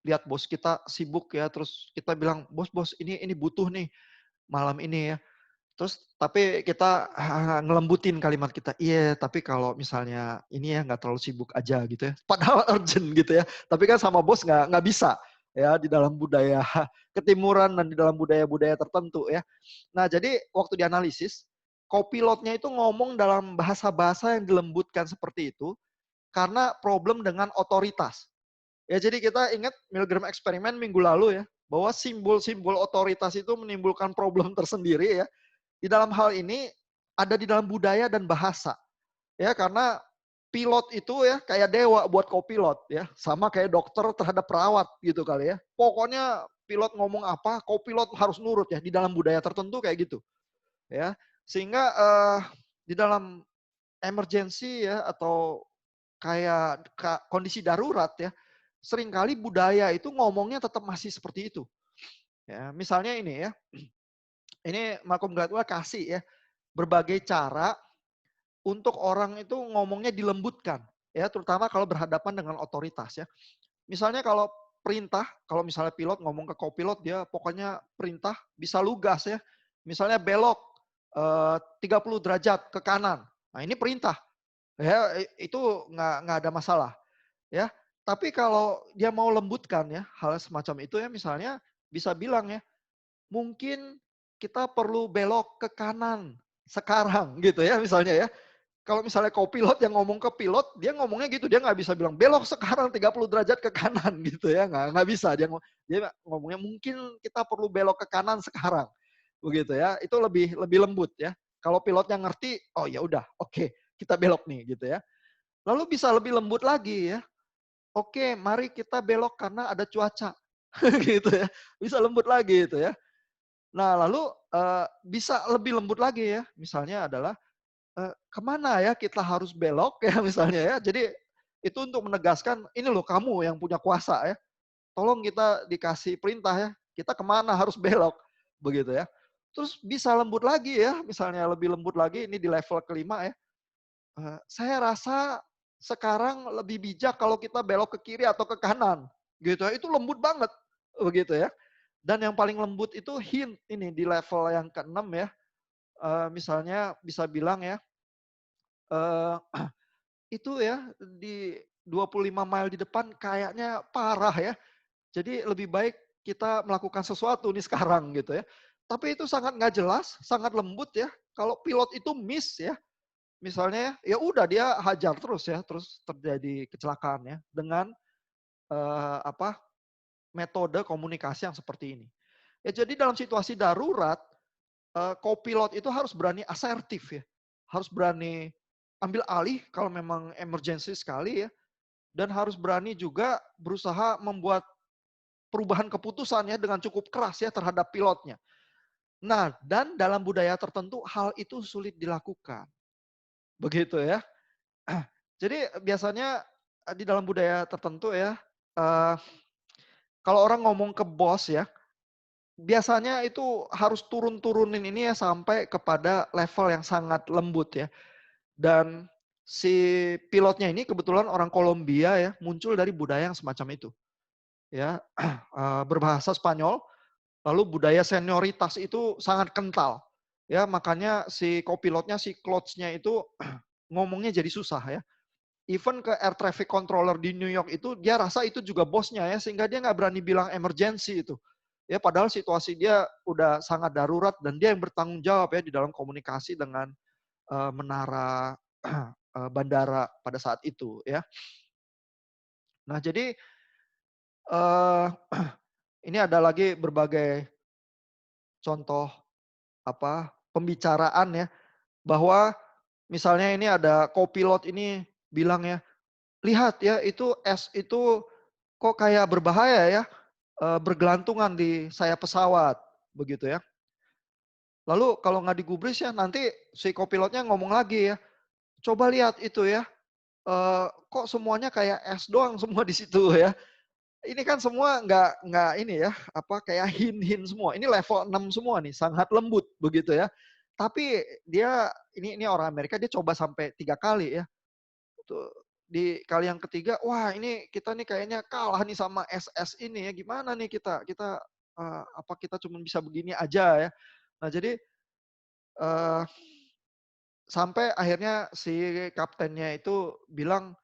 lihat bos kita sibuk ya, terus kita bilang, "Bos bos ini butuh nih malam ini ya." Terus tapi kita ngelembutin kalimat kita, "Iya, tapi kalau misalnya ini ya nggak terlalu sibuk aja," gitu ya. Padahal urgent gitu ya. Tapi kan sama bos nggak bisa ya di dalam budaya ketimuran dan di dalam budaya-budaya tertentu ya. Nah, jadi waktu dianalisis, kopilotnya itu ngomong dalam bahasa-bahasa yang dilembutkan seperti itu karena problem dengan otoritas. Ya, jadi kita ingat Milgram eksperimen minggu lalu ya, bahwa simbol-simbol otoritas itu menimbulkan problem tersendiri ya. Di dalam hal ini ada di dalam budaya dan bahasa. Ya, karena pilot itu ya kayak dewa buat kopilot ya, sama kayak dokter terhadap perawat gitu kali ya. Pokoknya pilot ngomong apa, kopilot harus nurut ya di dalam budaya tertentu kayak gitu. Ya. Sehingga di dalam emergency ya atau kayak kondisi darurat ya, seringkali budaya itu ngomongnya tetap masih seperti itu. Ya, misalnya ini ya, ini Malcolm Gladwell kasih ya berbagai cara untuk orang itu ngomongnya dilembutkan, ya terutama kalau berhadapan dengan otoritas ya. Misalnya kalau perintah, kalau misalnya pilot ngomong ke kopilot dia pokoknya perintah bisa lugas ya. Misalnya belok 30 derajat ke kanan. Nah, ini perintah. Ya itu nggak ada masalah ya. Tapi kalau dia mau lembutkan ya hal semacam itu ya misalnya bisa bilang ya, mungkin kita perlu belok ke kanan sekarang gitu ya misalnya ya. Kalau misalnya co-pilot yang ngomong ke pilot, dia ngomongnya gitu, dia nggak bisa bilang belok sekarang 30 derajat ke kanan gitu ya, nggak bisa dia ngomongnya mungkin kita perlu belok ke kanan sekarang, begitu ya. Itu lebih lebih lembut ya. Kalau pilotnya ngerti, oh ya udah, oke, kita belok nih gitu ya. Lalu bisa lebih lembut lagi ya. Oke, mari kita belok karena ada cuaca, gitu ya. Bisa lembut lagi itu ya. Nah lalu bisa lebih lembut lagi ya. Misalnya adalah kemana ya kita harus belok ya misalnya ya. Jadi itu untuk menegaskan, ini loh kamu yang punya kuasa ya. Tolong kita dikasih perintah ya, kita kemana harus belok, begitu ya. Terus bisa lembut lagi ya, misalnya lebih lembut lagi, ini di level kelima ya. Saya rasa sekarang lebih bijak kalau kita belok ke kiri atau ke kanan, gitu ya. Itu lembut banget, begitu ya. Dan yang paling lembut itu hint ini di level yang keenam ya. Misalnya bisa bilang ya, eee, itu ya di 25 mile di depan kayaknya parah ya. Jadi lebih baik kita melakukan sesuatu nih sekarang gitu ya. Tapi itu sangat nggak jelas, sangat lembut ya. Kalau pilot itu miss ya, misalnya ya udah dia hajar terus ya, terus terjadi kecelakaan ya dengan apa metode komunikasi yang seperti ini. Ya jadi dalam situasi darurat, co-pilot itu harus berani asertif ya, harus berani ambil alih kalau memang emergency sekali ya, dan harus berani juga berusaha membuat perubahan keputusan ya dengan cukup keras ya terhadap pilotnya. Nah, dan dalam budaya tertentu hal itu sulit dilakukan. Begitu ya. Jadi biasanya di dalam budaya tertentu ya, eee, kalau orang ngomong ke bos ya, biasanya itu harus turun-turunin ini ya sampai kepada level yang sangat lembut ya. Dan si pilotnya ini kebetulan orang Kolombia ya, muncul dari budaya yang semacam itu. Ya, berbahasa Spanyol, lalu budaya senioritas itu sangat kental. Ya, makanya si kopilotnya, si Klotz-nya itu ngomongnya jadi susah ya. Even ke air traffic controller di New York itu dia rasa itu juga bosnya ya, sehingga dia nggak berani bilang emergency itu. Ya, padahal situasi dia udah sangat darurat dan dia yang bertanggung jawab ya di dalam komunikasi dengan menara bandara pada saat itu ya. Nah, jadi eh, ini ada lagi berbagai contoh apa pembicaraan ya bahwa Misalnya ini ada co-pilot ini bilang ya, "Lihat ya itu es itu kok kayak berbahaya ya, bergelantungan di sayap pesawat." Begitu ya. Lalu kalau nggak digubris ya nanti si co-pilotnya ngomong lagi ya, "Coba lihat itu ya, kok semuanya kayak es doang semua di situ ya." Ini kan semua nggak ini ya, apa, kayak hint-hint semua. Ini level 6 semua nih, sangat lembut begitu ya. Tapi dia ini orang Amerika dia coba sampai 3 kali ya. Tuh, di kali yang ketiga, wah ini kita nih kayaknya kalah nih sama SS ini ya, gimana nih kita kita, apa kita cuma bisa begini aja ya. Nah jadi, eee, sampai akhirnya si kaptennya itu bilang,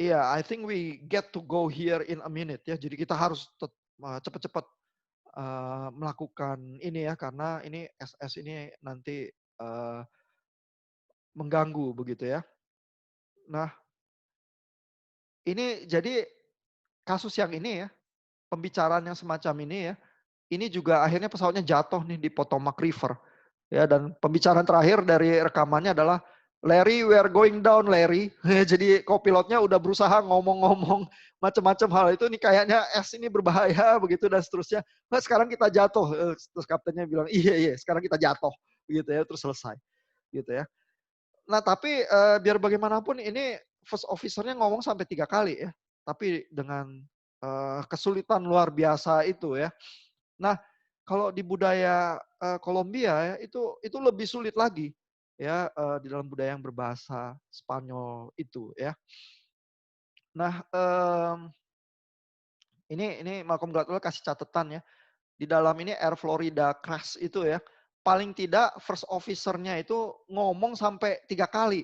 "Iya, I think we get to go here in a minute," ya. Jadi kita harus cepet-cepet, melakukan ini ya, karena ini SS ini nanti, mengganggu begitu ya. Nah, ini jadi kasus yang ini ya, pembicaraan yang semacam ini ya, ini juga akhirnya pesawatnya jatuh nih di Potomac River. Ya dan pembicaraan terakhir dari rekamannya adalah, "Larry, we are going down, Larry." Jadi kopilotnya udah berusaha ngomong-ngomong macam-macam hal itu, "Nih kayaknya es ini berbahaya," begitu dan seterusnya. "Nah, sekarang kita jatuh," terus kaptennya bilang, "Iya iya, sekarang kita jatuh." Begitu ya, terus selesai, gitu ya. Nah tapi, biar bagaimanapun ini first officer-nya ngomong sampai 3 kali ya, tapi dengan, kesulitan luar biasa itu ya. Nah, kalau di budaya, Kolombia ya, itu lebih sulit lagi ya, di dalam budaya yang berbahasa Spanyol itu ya. Nah, ini Malcolm Gladwell kasih catatan ya, di dalam ini Air Florida crash itu ya, paling tidak first officer-nya itu ngomong sampai 3 kali.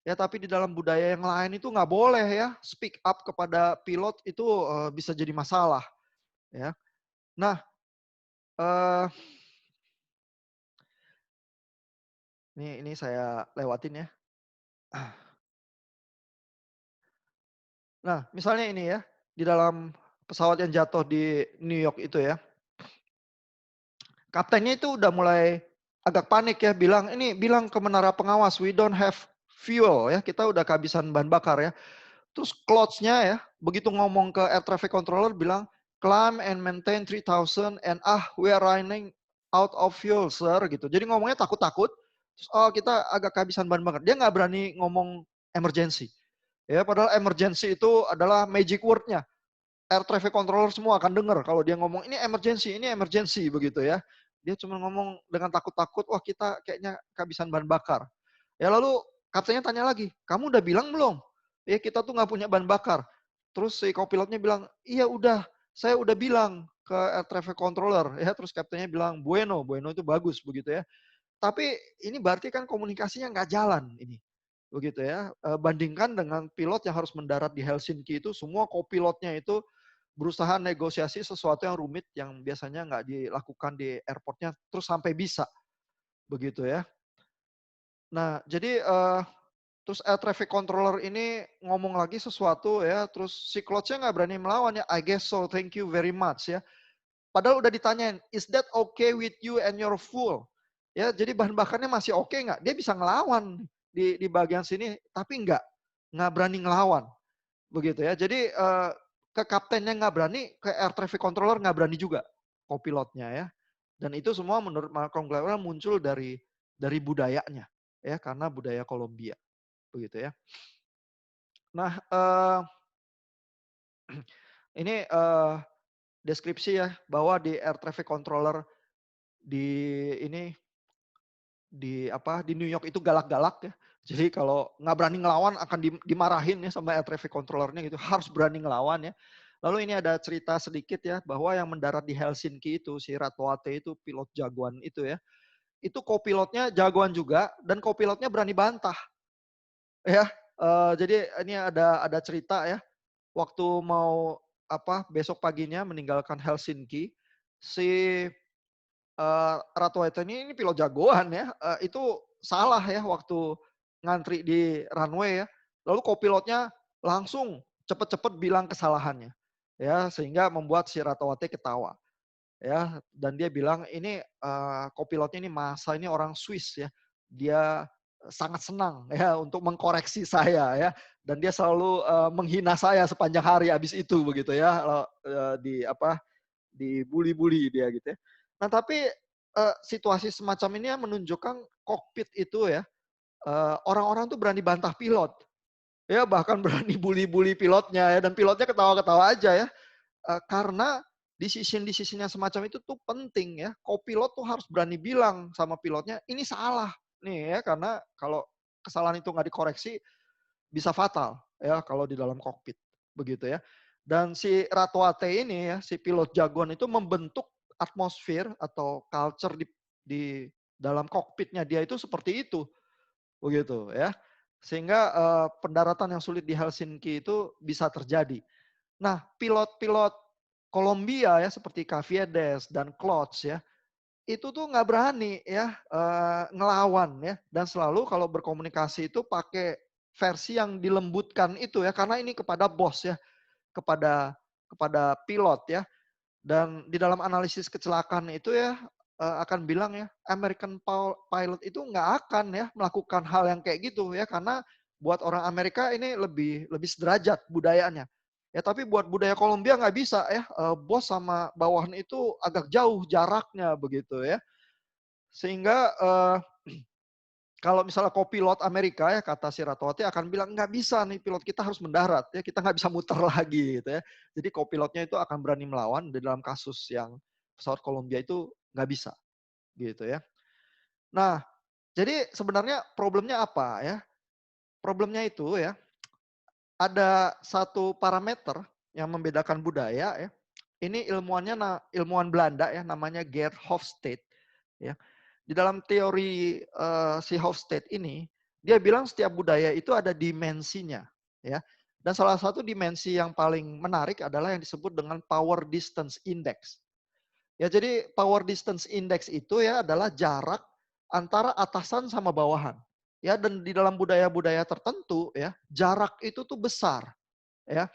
Ya, tapi di dalam budaya yang lain itu nggak boleh ya, speak up kepada pilot itu, bisa jadi masalah ya. Nah, eee, ini saya lewatin ya. Nah, misalnya ini ya, di dalam pesawat yang jatuh di New York itu ya, kaptennya itu udah mulai agak panik ya, bilang ke menara pengawas, "We don't have fuel," ya, kita udah kehabisan bahan bakar ya. Terus clouds-nya ya, begitu ngomong ke air traffic controller bilang, "Climb and maintain 3000 and we are running out of fuel, sir," gitu. Jadi ngomongnya takut-takut, terus, "Oh, kita agak kehabisan bahan bakar." Dia nggak berani ngomong emergency. Ya, padahal emergency itu adalah magic word-nya. Air traffic controller semua akan dengar kalau dia ngomong, ini emergency," begitu ya. Dia cuma ngomong dengan takut-takut, "Wah, kita kayaknya kehabisan bahan bakar." Ya lalu kaptennya tanya lagi, "Kamu udah bilang belum? Ya kita tuh nggak punya bahan bakar." Terus si kopilotnya bilang, "Iya udah, saya udah bilang ke air traffic controller." Ya terus kaptennya bilang, "Bueno, bueno itu bagus," begitu ya. Tapi ini berarti kan komunikasinya nggak jalan ini, begitu ya. Bandingkan dengan pilot yang harus mendarat di Helsinki itu semua kopilotnya itu berusaha negosiasi sesuatu yang rumit yang biasanya nggak dilakukan di airport-nya terus sampai bisa, begitu ya. Nah jadi, terus air traffic controller ini ngomong lagi sesuatu ya, terus si Clouds-nya nggak berani melawan ya, "I guess so, thank you very much," ya. Padahal udah ditanyain, "Is that okay with you and your fuel?" Ya, jadi bahan bakarnya masih oke nggak? Dia bisa ngelawan di bagian sini, tapi nggak berani ngelawan, begitu ya. Jadi, ke kaptennya nggak berani, ke air traffic controller nggak berani juga, kopilotnya ya. Dan itu semua menurut Malcolm Gladwell muncul dari budayanya, ya, karena budaya Kolombia, begitu ya. Nah, ini, deskripsi ya, bahwa di air traffic controller di ini, di New York itu galak-galak ya. Jadi kalau nggak berani ngelawan akan dimarahin ya sama air traffic controller-nya gitu, harus berani ngelawan ya. Lalu ini ada cerita sedikit ya, bahwa yang mendarat di Helsinki itu, si Ratwate itu pilot jagoan itu ya, itu kopilotnya jagoan juga dan kopilotnya berani bantah ya. Jadi ini ada cerita ya, waktu mau besok paginya meninggalkan Helsinki, si Ratu Whitney ini pilot jagoan ya, itu salah ya waktu ngantri di runway ya. Lalu kopilotnya langsung cepet-cepet bilang kesalahannya. Ya, sehingga membuat si Ratawati ketawa. Ya, dan dia bilang ini, kopilotnya ini masa ini orang Swiss ya. Dia sangat senang ya untuk mengkoreksi saya ya, dan dia selalu, menghina saya sepanjang hari habis itu begitu ya, di apa, dibully-bully dia gitu ya. Nah tapi, situasi semacam ini ya menunjukkan kokpit itu ya, orang-orang tuh berani bantah pilot, ya bahkan berani bully-bully pilotnya ya, dan pilotnya ketawa-ketawa aja ya. Karena decision-decision yang semacam itu tuh penting ya. Kopilot tuh harus berani bilang sama pilotnya, "Ini salah." Nih ya, karena kalau kesalahan itu nggak dikoreksi bisa fatal ya kalau di dalam kokpit, begitu ya. Dan si Ratwate ini ya, si pilot jagoan itu membentuk atmosfer atau culture di dalam kokpitnya dia itu seperti itu, begitu ya. Sehingga, pendaratan yang sulit di Helsinki itu bisa terjadi. Nah, pilot-pilot Kolombia ya seperti Caviedes dan Klotz ya, itu tuh nggak berani ya, ngelawan ya, dan selalu kalau berkomunikasi itu pakai versi yang dilembutkan itu ya, karena ini kepada bos ya, kepada kepada pilot ya. Dan di dalam analisis kecelakaan itu ya, akan bilang ya, American pilot itu nggak akan ya melakukan hal yang kayak gitu ya, karena buat orang Amerika ini lebih lebih sederajat budayanya. Ya tapi buat budaya Kolombia nggak bisa ya, bos sama bawahan itu agak jauh jaraknya begitu ya. Sehingga, kalau misalnya kopilot Amerika ya kata si Ratwati akan bilang, "Nggak bisa nih pilot kita harus mendarat ya, kita nggak bisa muter lagi," gitu ya. Jadi kopilotnya itu akan berani melawan di dalam kasus yang pesawat Columbia itu nggak bisa, gitu ya. Nah, jadi sebenarnya problemnya apa ya? Problemnya itu ya, ada satu parameter yang membedakan budaya ya. Ini ilmuwan Belanda ya, namanya Geert Hofstede ya. Di dalam teori, si Hofstede ini, dia bilang setiap budaya itu ada dimensinya, ya. Dan salah satu dimensi yang paling menarik adalah yang disebut dengan power distance index. Ya, jadi power distance index itu ya adalah jarak antara atasan sama bawahan. Ya, dan di dalam budaya-budaya tertentu ya, jarak itu tuh besar, ya.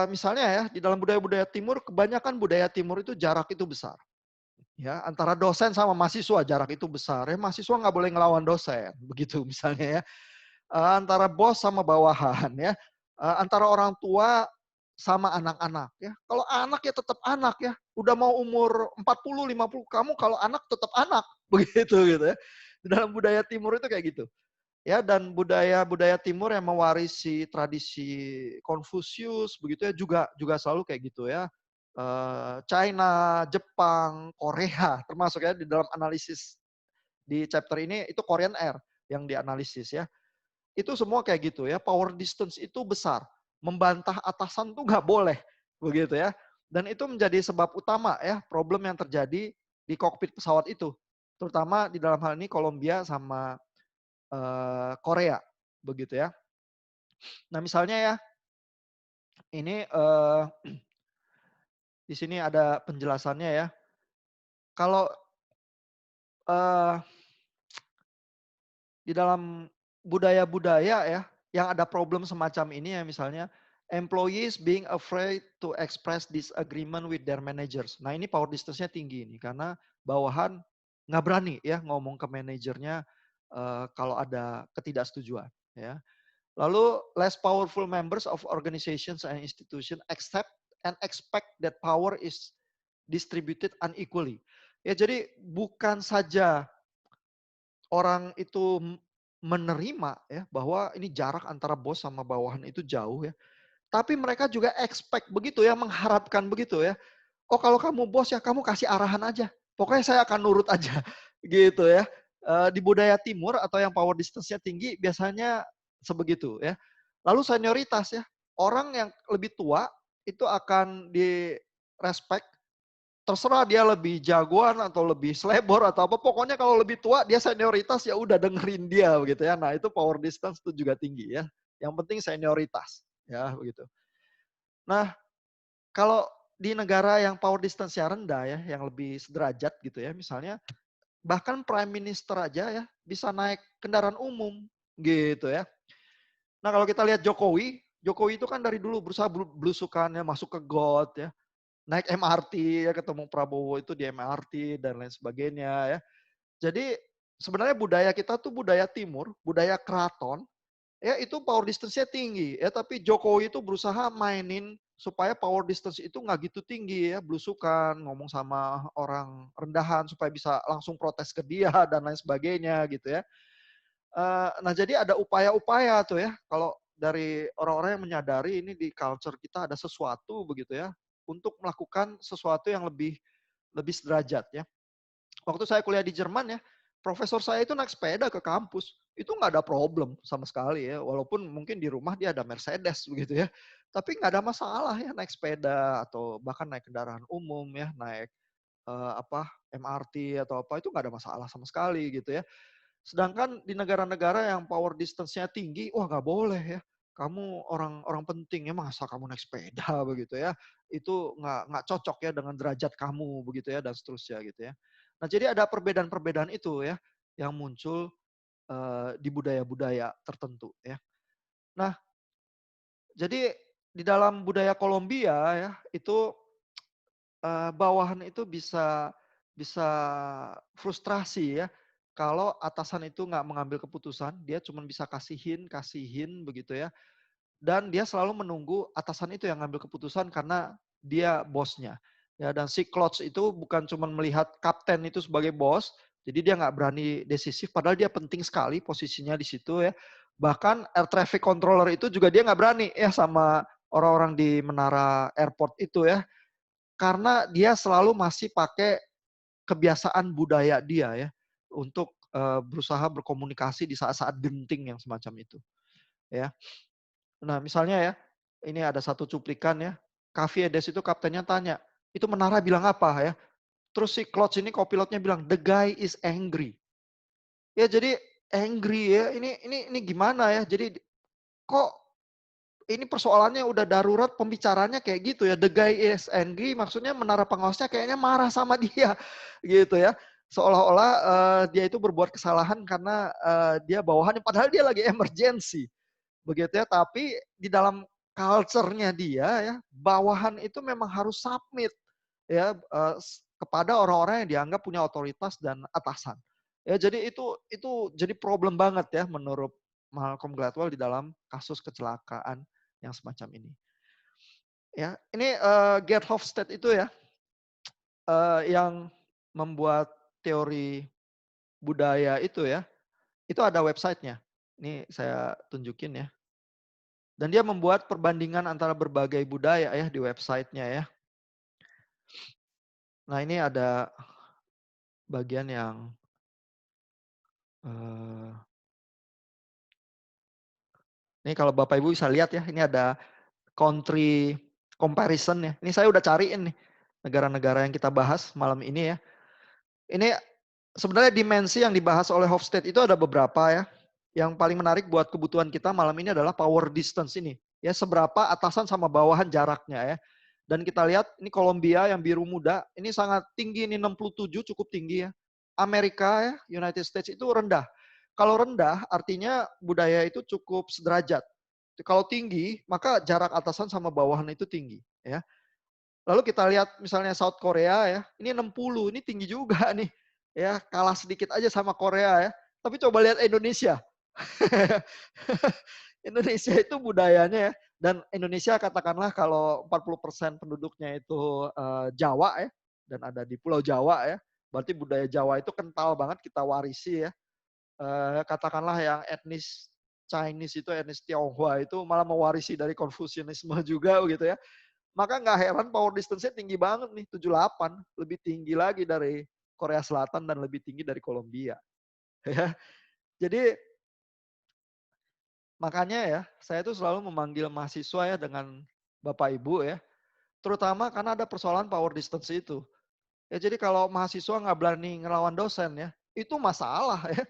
Misalnya ya, di dalam budaya-budaya timur, kebanyakan budaya timur itu jarak itu besar. Ya, antara dosen sama mahasiswa jarak itu besar, ya mahasiswa nggak boleh ngelawan dosen, begitu misalnya ya. Antara bos sama bawahan ya, antara orang tua sama anak-anak ya. Kalau anak ya tetap anak ya, udah mau umur 40, 50, kamu kalau anak tetap anak, begitu gitu ya. Di dalam budaya timur itu kayak gitu. Ya, dan budaya-budaya timur yang mewarisi tradisi Konfusius begitu ya, juga juga selalu kayak gitu ya. China, Jepang, Korea termasuk ya di dalam analisis di chapter ini itu Korean Air yang dianalisis ya. Itu semua kayak gitu ya, power distance itu besar. Membantah atasan tuh nggak boleh, begitu ya. Dan itu menjadi sebab utama ya, problem yang terjadi di kokpit pesawat itu. Terutama di dalam hal ini Kolombia sama Korea, begitu ya. Nah misalnya ya, ini di sini ada penjelasannya ya. Kalau eee, di dalam budaya-budaya ya, yang ada problem semacam ini ya misalnya, employees being afraid to express disagreement with their managers. Nah ini power distance-nya tinggi ini, karena bawahan nggak berani ya ngomong ke manajernya, kalau ada ketidaksetujuan ya. Lalu less powerful members of organizations and institutions accept and expect that power is distributed unequally. Ya jadi bukan saja orang itu menerima ya bahwa ini jarak antara bos sama bawahan itu jauh ya, tapi mereka juga expect begitu ya, mengharapkan begitu ya. Oh kalau kamu bos ya kamu kasih arahan aja, pokoknya saya akan nurut aja gitu ya. Di budaya timur atau yang power distance-nya tinggi biasanya sebegitu ya. Lalu senioritas ya, orang yang lebih tua itu akan di-respect, terserah dia lebih jagoan atau lebih selebor atau apa, pokoknya kalau lebih tua dia senioritas ya udah dengerin dia begitu ya. Nah itu power distance itu juga tinggi ya, yang penting senioritas ya begitu. Nah kalau di negara yang power distance-nya rendah ya, yang lebih sederajat gitu ya, misalnya bahkan prime minister aja ya bisa naik kendaraan umum gitu ya. Nah kalau kita lihat Jokowi, Jokowi itu kan dari dulu berusaha belusukan ya, masuk ke got ya, naik MRT ya, ketemu Prabowo itu di MRT dan lain sebagainya ya. Jadi sebenarnya budaya kita tuh budaya timur, budaya keraton, ya itu power distance-nya tinggi ya, tapi Jokowi itu berusaha mainin supaya power distance itu nggak gitu tinggi ya, blusukan, ngomong sama orang rendahan supaya bisa langsung protes ke dia dan lain sebagainya gitu ya. Nah jadi ada upaya-upaya tuh ya, kalau dari orang-orang yang menyadari ini di culture kita ada sesuatu begitu ya, untuk melakukan sesuatu yang lebih lebih sederajat ya. Waktu saya kuliah di Jerman ya, profesor saya itu naik sepeda ke kampus. Itu nggak ada problem sama sekali ya. Walaupun mungkin di rumah dia ada Mercedes begitu ya. Tapi nggak ada masalah ya naik sepeda atau bahkan naik kendaraan umum ya, naik MRT atau apa itu nggak ada masalah sama sekali gitu ya. Sedangkan di negara-negara yang power distance-nya tinggi, wah nggak boleh ya. Kamu orang orang penting ya masa kamu naik sepeda begitu ya. Itu nggak cocok ya dengan derajat kamu begitu ya dan seterusnya gitu ya. Nah jadi ada perbedaan-perbedaan itu ya yang muncul di budaya-budaya tertentu ya. Nah jadi di dalam budaya Kolombia ya itu bawahan itu bisa bisa frustrasi ya, kalau atasan itu nggak mengambil keputusan, dia cuma bisa kasihin kasihin begitu ya, dan dia selalu menunggu atasan itu yang ngambil keputusan karena dia bosnya. Ya dan si coach itu bukan cuma melihat kapten itu sebagai bos, jadi dia nggak berani decisif padahal dia penting sekali posisinya di situ ya. Bahkan air traffic controller itu juga dia nggak berani ya sama orang-orang di menara airport itu ya, karena dia selalu masih pakai kebiasaan budaya dia ya, untuk, berusaha berkomunikasi di saat-saat genting yang semacam itu, ya. Nah misalnya ya, ini ada satu cuplikan ya, Kaviedes itu kaptennya tanya, "Itu menara bilang apa ya?" Terus si Klotz ini kopilotnya bilang, "The guy is angry." Ya jadi angry ya, ini gimana ya, jadi kok ini persoalannya udah darurat pembicaranya kayak gitu ya, the guy is angry maksudnya menara pengawasnya kayaknya marah sama dia gitu ya. Seolah-olah, dia itu berbuat kesalahan karena, dia bawahannya padahal dia lagi emergency begitu ya. Tapi di dalam culture-nya dia ya, bawahan itu memang harus submit ya, kepada orang-orang yang dianggap punya otoritas dan atasan. Ya jadi itu jadi problem banget ya menurut Malcolm Gladwell di dalam kasus kecelakaan yang semacam ini. Ya, ini, Gerd Hofstede itu ya, yang membuat teori budaya itu ya, itu ada websitenya. Ini saya tunjukin ya. Dan dia membuat perbandingan antara berbagai budaya ya di websitenya ya. Nah ini ada bagian yang, eee, ini kalau Bapak Ibu bisa lihat ya, ini ada country comparison ya. Ini saya udah cariin nih, negara-negara yang kita bahas malam ini ya. Ini sebenarnya dimensi yang dibahas oleh Hofstede itu ada beberapa ya. Yang paling menarik buat kebutuhan kita malam ini adalah power distance ini. Ya, seberapa atasan sama bawahan jaraknya ya. Dan kita lihat ini Kolombia yang biru muda, ini sangat tinggi ini 67 cukup tinggi ya. Amerika ya, United States itu rendah. Kalau rendah artinya budaya itu cukup sederajat. Kalau tinggi, maka jarak atasan sama bawahan itu tinggi ya. Lalu kita lihat misalnya South Korea ya, ini 60, ini tinggi juga nih. Ya, kalah sedikit aja sama Korea ya. Tapi coba lihat Indonesia. Indonesia itu budayanya ya, dan Indonesia katakanlah kalau 40% penduduknya itu Jawa ya, dan ada di Pulau Jawa ya, berarti budaya Jawa itu kental banget kita warisi ya. Katakanlah yang etnis Chinese itu, etnis Tionghoa itu malah mewarisi dari Konfusianisme juga begitu ya. Maka nggak heran power distance-nya tinggi banget nih, 78, lebih tinggi lagi dari Korea Selatan dan lebih tinggi dari Kolombia. Ya. Jadi makanya ya, saya tuh selalu memanggil mahasiswa ya dengan Bapak Ibu ya, terutama karena ada persoalan power distance itu. Ya jadi kalau mahasiswa nggak berani ngelawan dosen ya, itu masalah ya.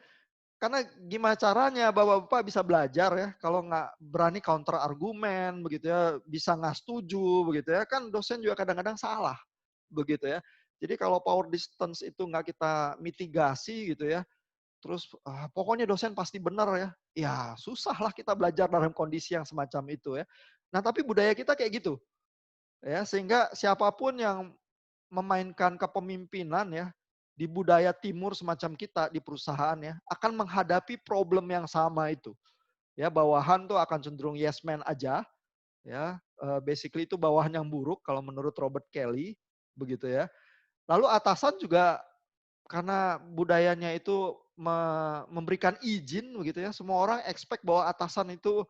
Karena gimana caranya Bapak-bapak bisa belajar ya, kalau nggak berani counter argumen begitu ya, bisa nggak setuju begitu ya, kan dosen juga kadang-kadang salah begitu ya. Jadi kalau power distance itu nggak kita mitigasi gitu ya, terus pokoknya dosen pasti benar ya, ya susahlah kita belajar dalam kondisi yang semacam itu ya. Nah tapi budaya kita kayak gitu ya, sehingga siapapun yang memainkan kepemimpinan ya, di budaya timur semacam kita di perusahaan ya, akan menghadapi problem yang sama itu. Ya, bawahan tuh akan cenderung yes man aja, ya. Basically itu bawahan yang buruk kalau menurut Robert Kelly, begitu ya. Lalu atasan juga karena budayanya itu memberikan izin begitu ya, semua orang expect bahwa atasan itu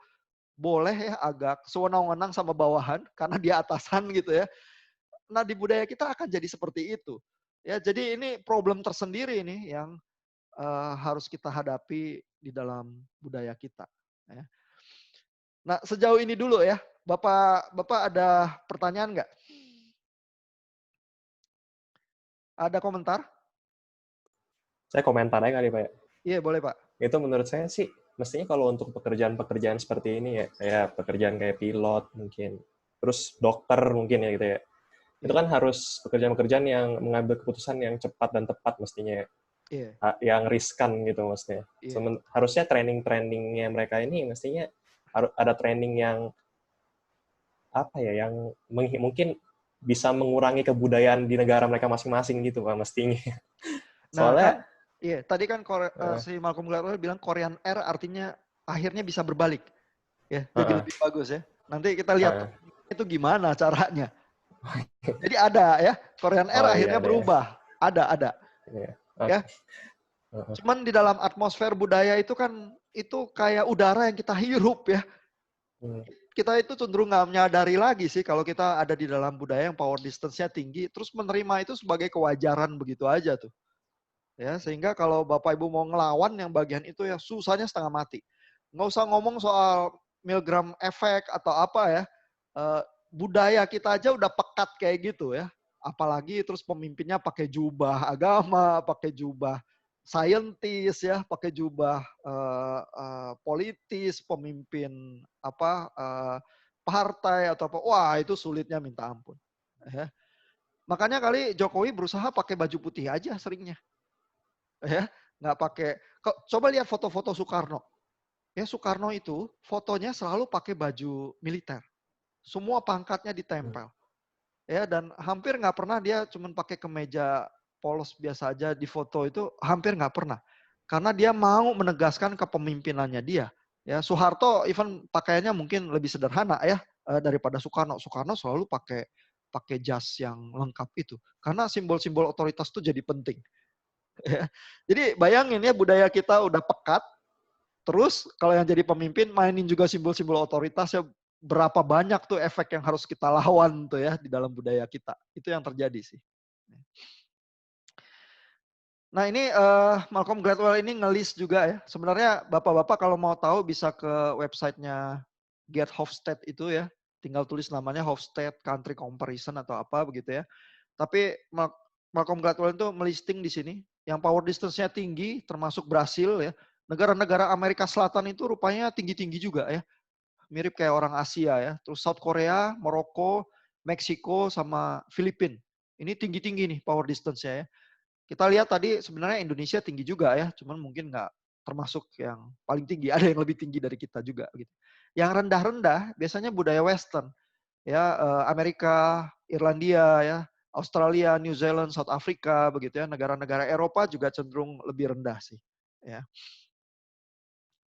boleh ya agak sewenang-wenang sama bawahan karena dia atasan gitu ya. Nah, di budaya kita akan jadi seperti itu. Ya, jadi ini problem tersendiri ini yang harus kita hadapi di dalam budaya kita. Ya. Nah, sejauh ini dulu ya, Bapak ada pertanyaan nggak? Ada komentar? Saya komentar aja kali Pak ya. Iya boleh Pak. Itu menurut saya sih, mestinya kalau untuk pekerjaan-pekerjaan seperti ini ya, kayak pekerjaan kayak pilot mungkin, terus dokter mungkin ya gitu ya, itu kan harus pekerjaan-pekerjaan yang mengambil keputusan yang cepat dan tepat mestinya, Iya. yang riskan gitu maksudnya. Iya. Harusnya training-trainingnya mereka ini mestinya harus ada training yang apa ya, yang mungkin bisa mengurangi kebudayaan di negara mereka masing-masing gitu Pak mestinya. Nah kan, Soalnya iya tadi kan si Malcolm Gladwell bilang Korean Air artinya akhirnya bisa berbalik, ya jadi lebih bagus ya. Nanti kita lihat itu gimana caranya. Jadi ada ya, Korean Air akhirnya berubah. Ada. Ya. Cuman di dalam atmosfer budaya itu kan, itu kayak udara yang kita hirup ya. Kita itu cenderung nggak menyadari lagi sih kalau kita ada di dalam budaya yang power distance-nya tinggi, terus menerima itu sebagai kewajaran begitu aja tuh. Ya, sehingga kalau Bapak Ibu mau ngelawan yang bagian itu ya susahnya setengah mati. Nggak usah ngomong soal Milgram efek atau apa ya. Budaya kita aja udah pekat kayak gitu ya. Apalagi terus pemimpinnya pakai jubah agama, pakai jubah saintis ya, pakai jubah politis, pemimpin partai atau apa. Wah, itu sulitnya minta ampun. Ya. Makanya kali Jokowi berusaha pakai baju putih aja seringnya. Ya, nggak pakai. Coba lihat foto-foto Soekarno. Ya, Soekarno itu fotonya selalu pakai baju militer. Semua pangkatnya ditempel. Ya, dan hampir nggak pernah dia cuma pakai kemeja polos biasa aja di foto itu, hampir nggak pernah. Karena dia mau menegaskan kepemimpinannya dia. Ya, Soeharto even pakaiannya mungkin lebih sederhana ya daripada Soekarno. Soekarno selalu pakai jas yang lengkap itu. Karena simbol-simbol otoritas itu jadi penting. Ya. Jadi bayangin ya budaya kita udah pekat, terus kalau yang jadi pemimpin mainin juga simbol-simbol otoritas ya, berapa banyak tuh efek yang harus kita lawan tuh ya di dalam budaya kita. Itu yang terjadi sih. Nah ini Malcolm Gladwell ini ngelis juga ya. Sebenarnya bapak-bapak kalau mau tahu bisa ke websitenya Get Hofstede itu ya. Tinggal tulis namanya Hofstede Country Comparison atau apa begitu ya. Tapi Malcolm Gladwell itu melisting di sini yang power distance-nya tinggi termasuk Brasil ya. Negara-negara Amerika Selatan itu rupanya tinggi-tinggi juga ya. Mirip kayak orang Asia ya. Terus South Korea, Maroko, Meksiko sama Filipina. Ini tinggi-tinggi nih power distance-nya ya. Kita lihat tadi sebenarnya Indonesia tinggi juga ya, cuman mungkin nggak termasuk yang paling tinggi. Ada yang lebih tinggi dari kita juga gitu. Yang rendah-rendah biasanya budaya Western, ya Amerika, Irlandia, ya Australia, New Zealand, South Africa, begitu ya. Negara-negara Eropa juga cenderung lebih rendah sih. Ya.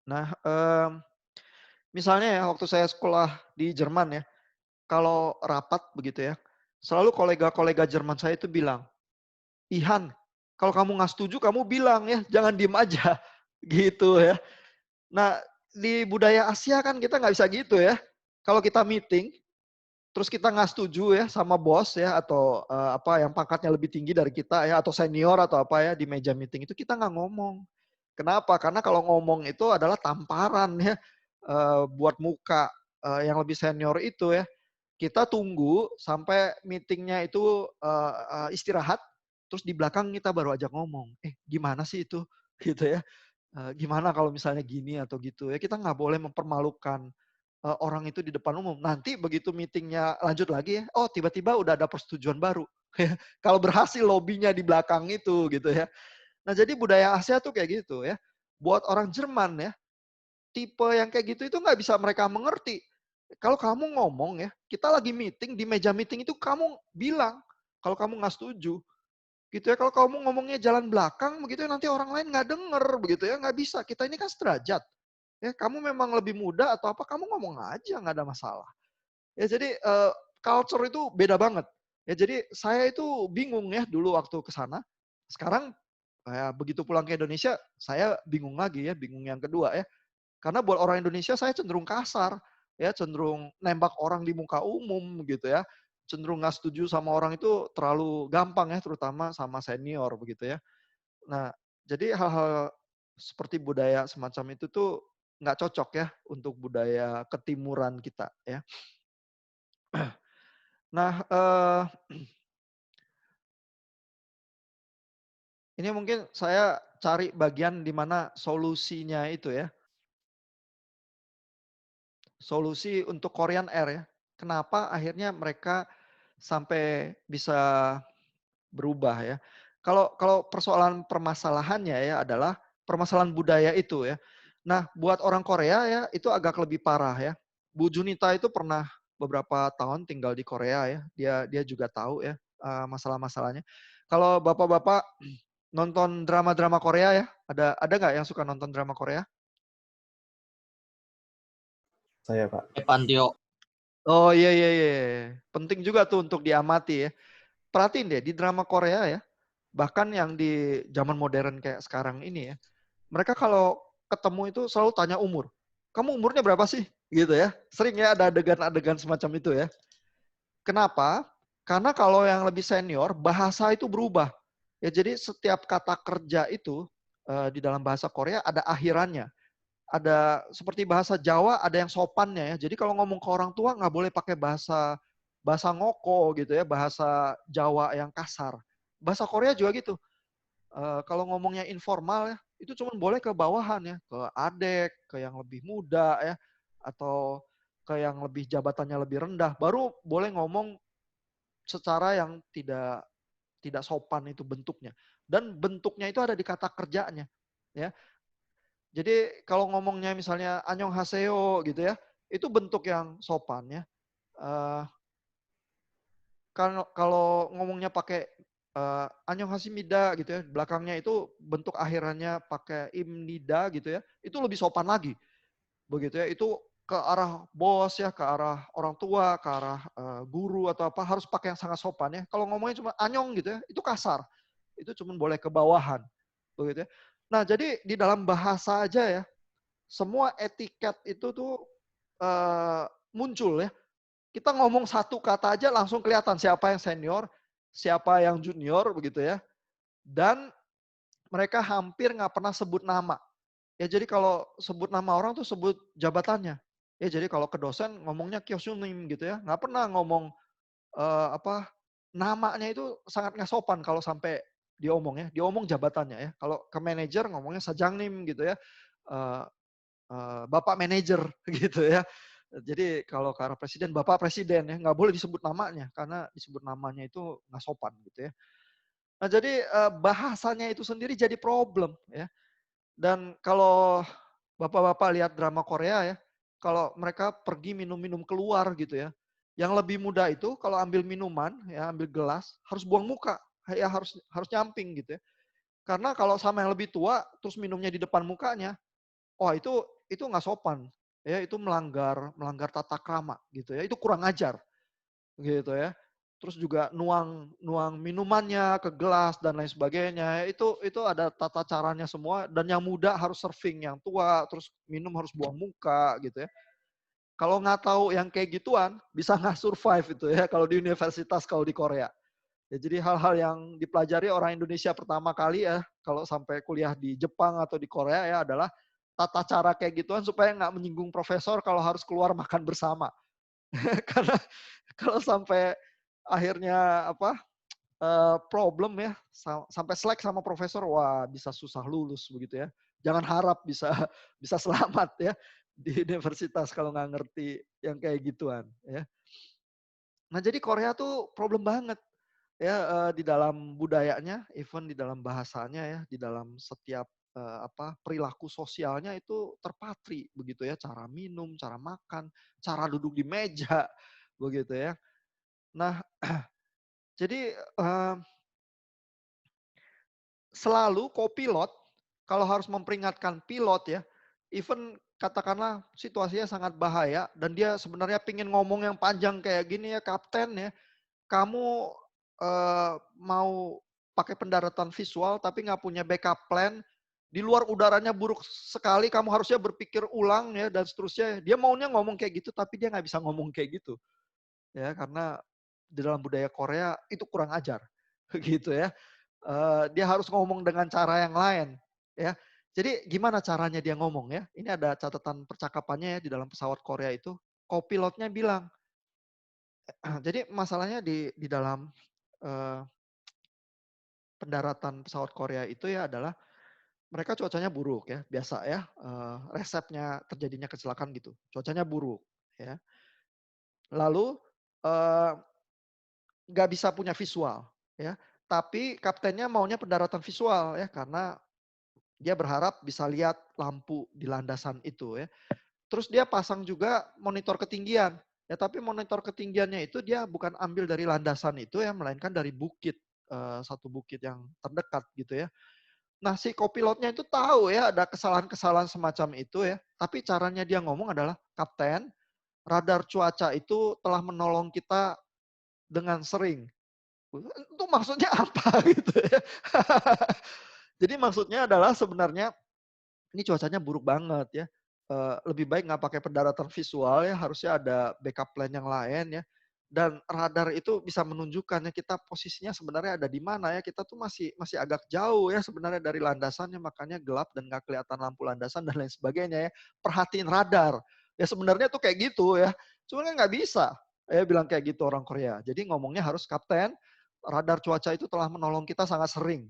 Nah, misalnya ya waktu saya sekolah di Jerman ya, kalau rapat begitu ya, selalu kolega-kolega Jerman saya itu bilang, Ihan, kalau kamu nggak setuju, kamu bilang ya, jangan diem aja, gitu ya. Nah, di budaya Asia kan kita nggak bisa gitu ya. Kalau kita meeting, terus kita nggak setuju ya sama bos ya, atau apa yang pangkatnya lebih tinggi dari kita ya, atau senior atau apa ya di meja meeting itu kita nggak ngomong. Kenapa? Karena kalau ngomong itu adalah tamparan ya buat muka yang lebih senior itu ya. Kita tunggu sampai meetingnya itu istirahat, terus di belakang kita baru ajak ngomong. Gimana sih itu? Gitu ya. Gimana kalau misalnya gini atau gitu ya. Kita nggak boleh mempermalukan orang itu di depan umum. Nanti begitu meetingnya lanjut lagi ya, oh tiba-tiba udah ada persetujuan baru. Kalau berhasil lobbynya di belakang itu gitu ya. Nah jadi budaya Asia tuh kayak gitu ya. Buat orang Jerman ya, tipe yang kayak gitu itu nggak bisa mereka mengerti. Kalau kamu ngomong ya, kita lagi meeting, di meja meeting itu kamu bilang kalau kamu nggak setuju. gitu ya. Kalau kamu ngomongnya jalan belakang begitu ya, nanti orang lain nggak denger begitu ya, nggak bisa. Kita ini kan sederajat. Ya, kamu memang lebih muda atau apa, kamu ngomong aja nggak ada masalah. Ya jadi, culture itu beda banget. Ya jadi saya itu bingung ya dulu waktu ke sana. Sekarang, begitu pulang ke Indonesia, saya bingung lagi ya, bingung yang kedua ya. Karena buat orang Indonesia saya cenderung kasar, ya cenderung nembak orang di muka umum gitu ya. Cenderung nggak setuju sama orang itu terlalu gampang ya, terutama sama senior begitu ya. Nah, jadi hal-hal seperti budaya semacam itu tuh nggak cocok ya untuk budaya ketimuran kita ya. Nah, ini mungkin saya cari bagian di mana solusinya itu ya. Solusi untuk Korean Air ya. Kenapa akhirnya mereka sampai bisa berubah ya. Kalau kalau persoalan permasalahannya ya adalah permasalahan budaya itu ya. Nah, buat orang Korea ya itu agak lebih parah ya. Bu Junita itu pernah beberapa tahun tinggal di Korea ya. Dia juga tahu ya masalah-masalahnya. Kalau Bapak-bapak nonton drama-drama Korea ya, ada nggak yang suka nonton drama Korea? Saya, Pak. Pantio. Oh iya iya iya. Penting juga tuh untuk diamati ya. Perhatiin deh di drama Korea ya, bahkan yang di zaman modern kayak sekarang ini ya, mereka kalau ketemu itu selalu tanya umur. Kamu umurnya berapa sih? Gitu ya. Sering ya ada adegan-adegan semacam itu ya. Kenapa? Karena kalau yang lebih senior, bahasa itu berubah. Ya jadi setiap kata kerja itu di dalam bahasa Korea ada akhirannya. Ada seperti bahasa Jawa ada yang sopannya ya. Jadi kalau ngomong ke orang tua nggak boleh pakai bahasa bahasa ngoko gitu ya, bahasa Jawa yang kasar. Bahasa Korea juga gitu. Kalau ngomongnya informal ya, itu cuma boleh ke bawahan ya, ke adek, ke yang lebih muda ya, atau ke yang lebih jabatannya lebih rendah. Baru boleh ngomong secara yang tidak tidak sopan itu bentuknya. Dan bentuknya itu ada di kata kerjanya. Ya. Jadi kalau ngomongnya misalnya annyeonghaseyo gitu ya, itu bentuk yang sopan ya. Eh, kalau ngomongnya pakai annyeonghasimida gitu ya, belakangnya itu bentuk akhirannya pakai imnida gitu ya, itu lebih sopan lagi. Begitu ya, itu ke arah bos ya, ke arah orang tua, ke arah guru atau apa harus pakai yang sangat sopan ya. Kalau ngomongnya cuma anyong gitu ya, itu kasar. Itu cuma boleh ke bawahan. Begitu ya. Nah, jadi di dalam bahasa aja ya, semua etiket itu tuh muncul ya. Kita ngomong satu kata aja langsung kelihatan siapa yang senior, siapa yang junior begitu ya. Dan mereka hampir nggak pernah sebut nama. Ya jadi kalau sebut nama orang tuh sebut jabatannya. Ya jadi kalau ke dosen ngomongnya Kyosunim gitu ya. Nggak pernah ngomong apa namanya itu sangat nggak sopan kalau sampai diomong ya. Diomong jabatannya ya. Kalau ke manajer ngomongnya Sajangnim gitu ya. Eh, Bapak manajer gitu ya. Jadi kalau ke arah presiden, Bapak presiden ya, nggak boleh disebut namanya karena disebut namanya itu nggak sopan gitu ya. Nah jadi bahasanya itu sendiri jadi problem ya. Dan kalau bapak-bapak lihat drama Korea ya, kalau mereka pergi minum-minum keluar gitu ya, yang lebih muda itu kalau ambil minuman ya ambil gelas harus buang muka, ya harus harus nyamping gitu ya. Karena kalau sama yang lebih tua terus minumnya di depan mukanya, wah itu nggak sopan, ya itu melanggar melanggar tata krama gitu ya, itu kurang ajar gitu ya. Terus juga nuang nuang minumannya ke gelas dan lain sebagainya, itu ada tata caranya semua dan yang muda harus serving yang tua, terus minum harus buang muka gitu ya. Kalau nggak tahu yang kayak gituan, bisa nggak survive itu ya kalau di universitas kalau di Korea. Ya, jadi hal-hal yang dipelajari orang Indonesia pertama kali ya, kalau sampai kuliah di Jepang atau di Korea ya adalah tata cara kayak gituan supaya nggak menyinggung profesor kalau harus keluar makan bersama. Karena kalau sampai akhirnya apa problem ya sampai selek sama profesor, wah bisa susah lulus begitu ya. Jangan harap bisa bisa selamat ya di universitas kalau nggak ngerti yang kayak gituan ya. Nah jadi Korea tuh problem banget ya di dalam budayanya, even di dalam bahasanya ya, di dalam setiap apa perilaku sosialnya itu terpatri begitu ya, cara minum, cara makan, cara duduk di meja begitu ya. Nah jadi selalu co-pilot kalau harus memperingatkan pilot ya, even katakanlah situasinya sangat bahaya dan dia sebenarnya pingin ngomong yang panjang kayak gini ya, "Kapten ya, kamu, mau pakai pendaratan visual tapi nggak punya backup plan, di luar udaranya buruk sekali, kamu harusnya berpikir ulang ya," dan seterusnya. Dia maunya ngomong kayak gitu, tapi dia nggak bisa ngomong kayak gitu, ya, karena di dalam budaya Korea itu kurang ajar, gitu ya. Dia harus ngomong dengan cara yang lain, ya. Jadi gimana caranya dia ngomong ya, ini ada catatan percakapannya ya di dalam pesawat Korea itu, co-pilotnya bilang, jadi masalahnya di dalam, eee, pendaratan pesawat Korea itu ya adalah mereka cuacanya buruk ya, biasa ya, resepnya terjadinya kecelakaan gitu, cuacanya buruk ya. Lalu, eee, nggak bisa punya visual ya, tapi kaptennya maunya pendaratan visual ya, karena dia berharap bisa lihat lampu di landasan itu ya. Terus dia pasang juga monitor ketinggian, ya tapi monitor ketinggiannya itu dia bukan ambil dari landasan itu ya, melainkan dari bukit, satu bukit yang terdekat gitu ya. Nah si kopilotnya itu tahu ya ada kesalahan-kesalahan semacam itu ya, tapi caranya dia ngomong adalah, "Kapten, radar cuaca itu telah menolong kita dengan sering." Itu maksudnya apa gitu ya. Jadi maksudnya adalah sebenarnya ini cuacanya buruk banget ya, lebih baik nggak pakai pendaratan visual ya, harusnya ada backup plan yang lain ya. Dan radar itu bisa menunjukkan ya kita posisinya sebenarnya ada di mana ya, kita tuh masih masih agak jauh ya sebenarnya dari landasannya, makanya gelap dan nggak kelihatan lampu landasan dan lain sebagainya ya. Perhatiin radar. Ya sebenarnya tuh kayak gitu ya, cuman kan nggak bisa ya bilang kayak gitu orang Korea. Jadi ngomongnya harus, "Kapten, radar cuaca itu telah menolong kita sangat sering."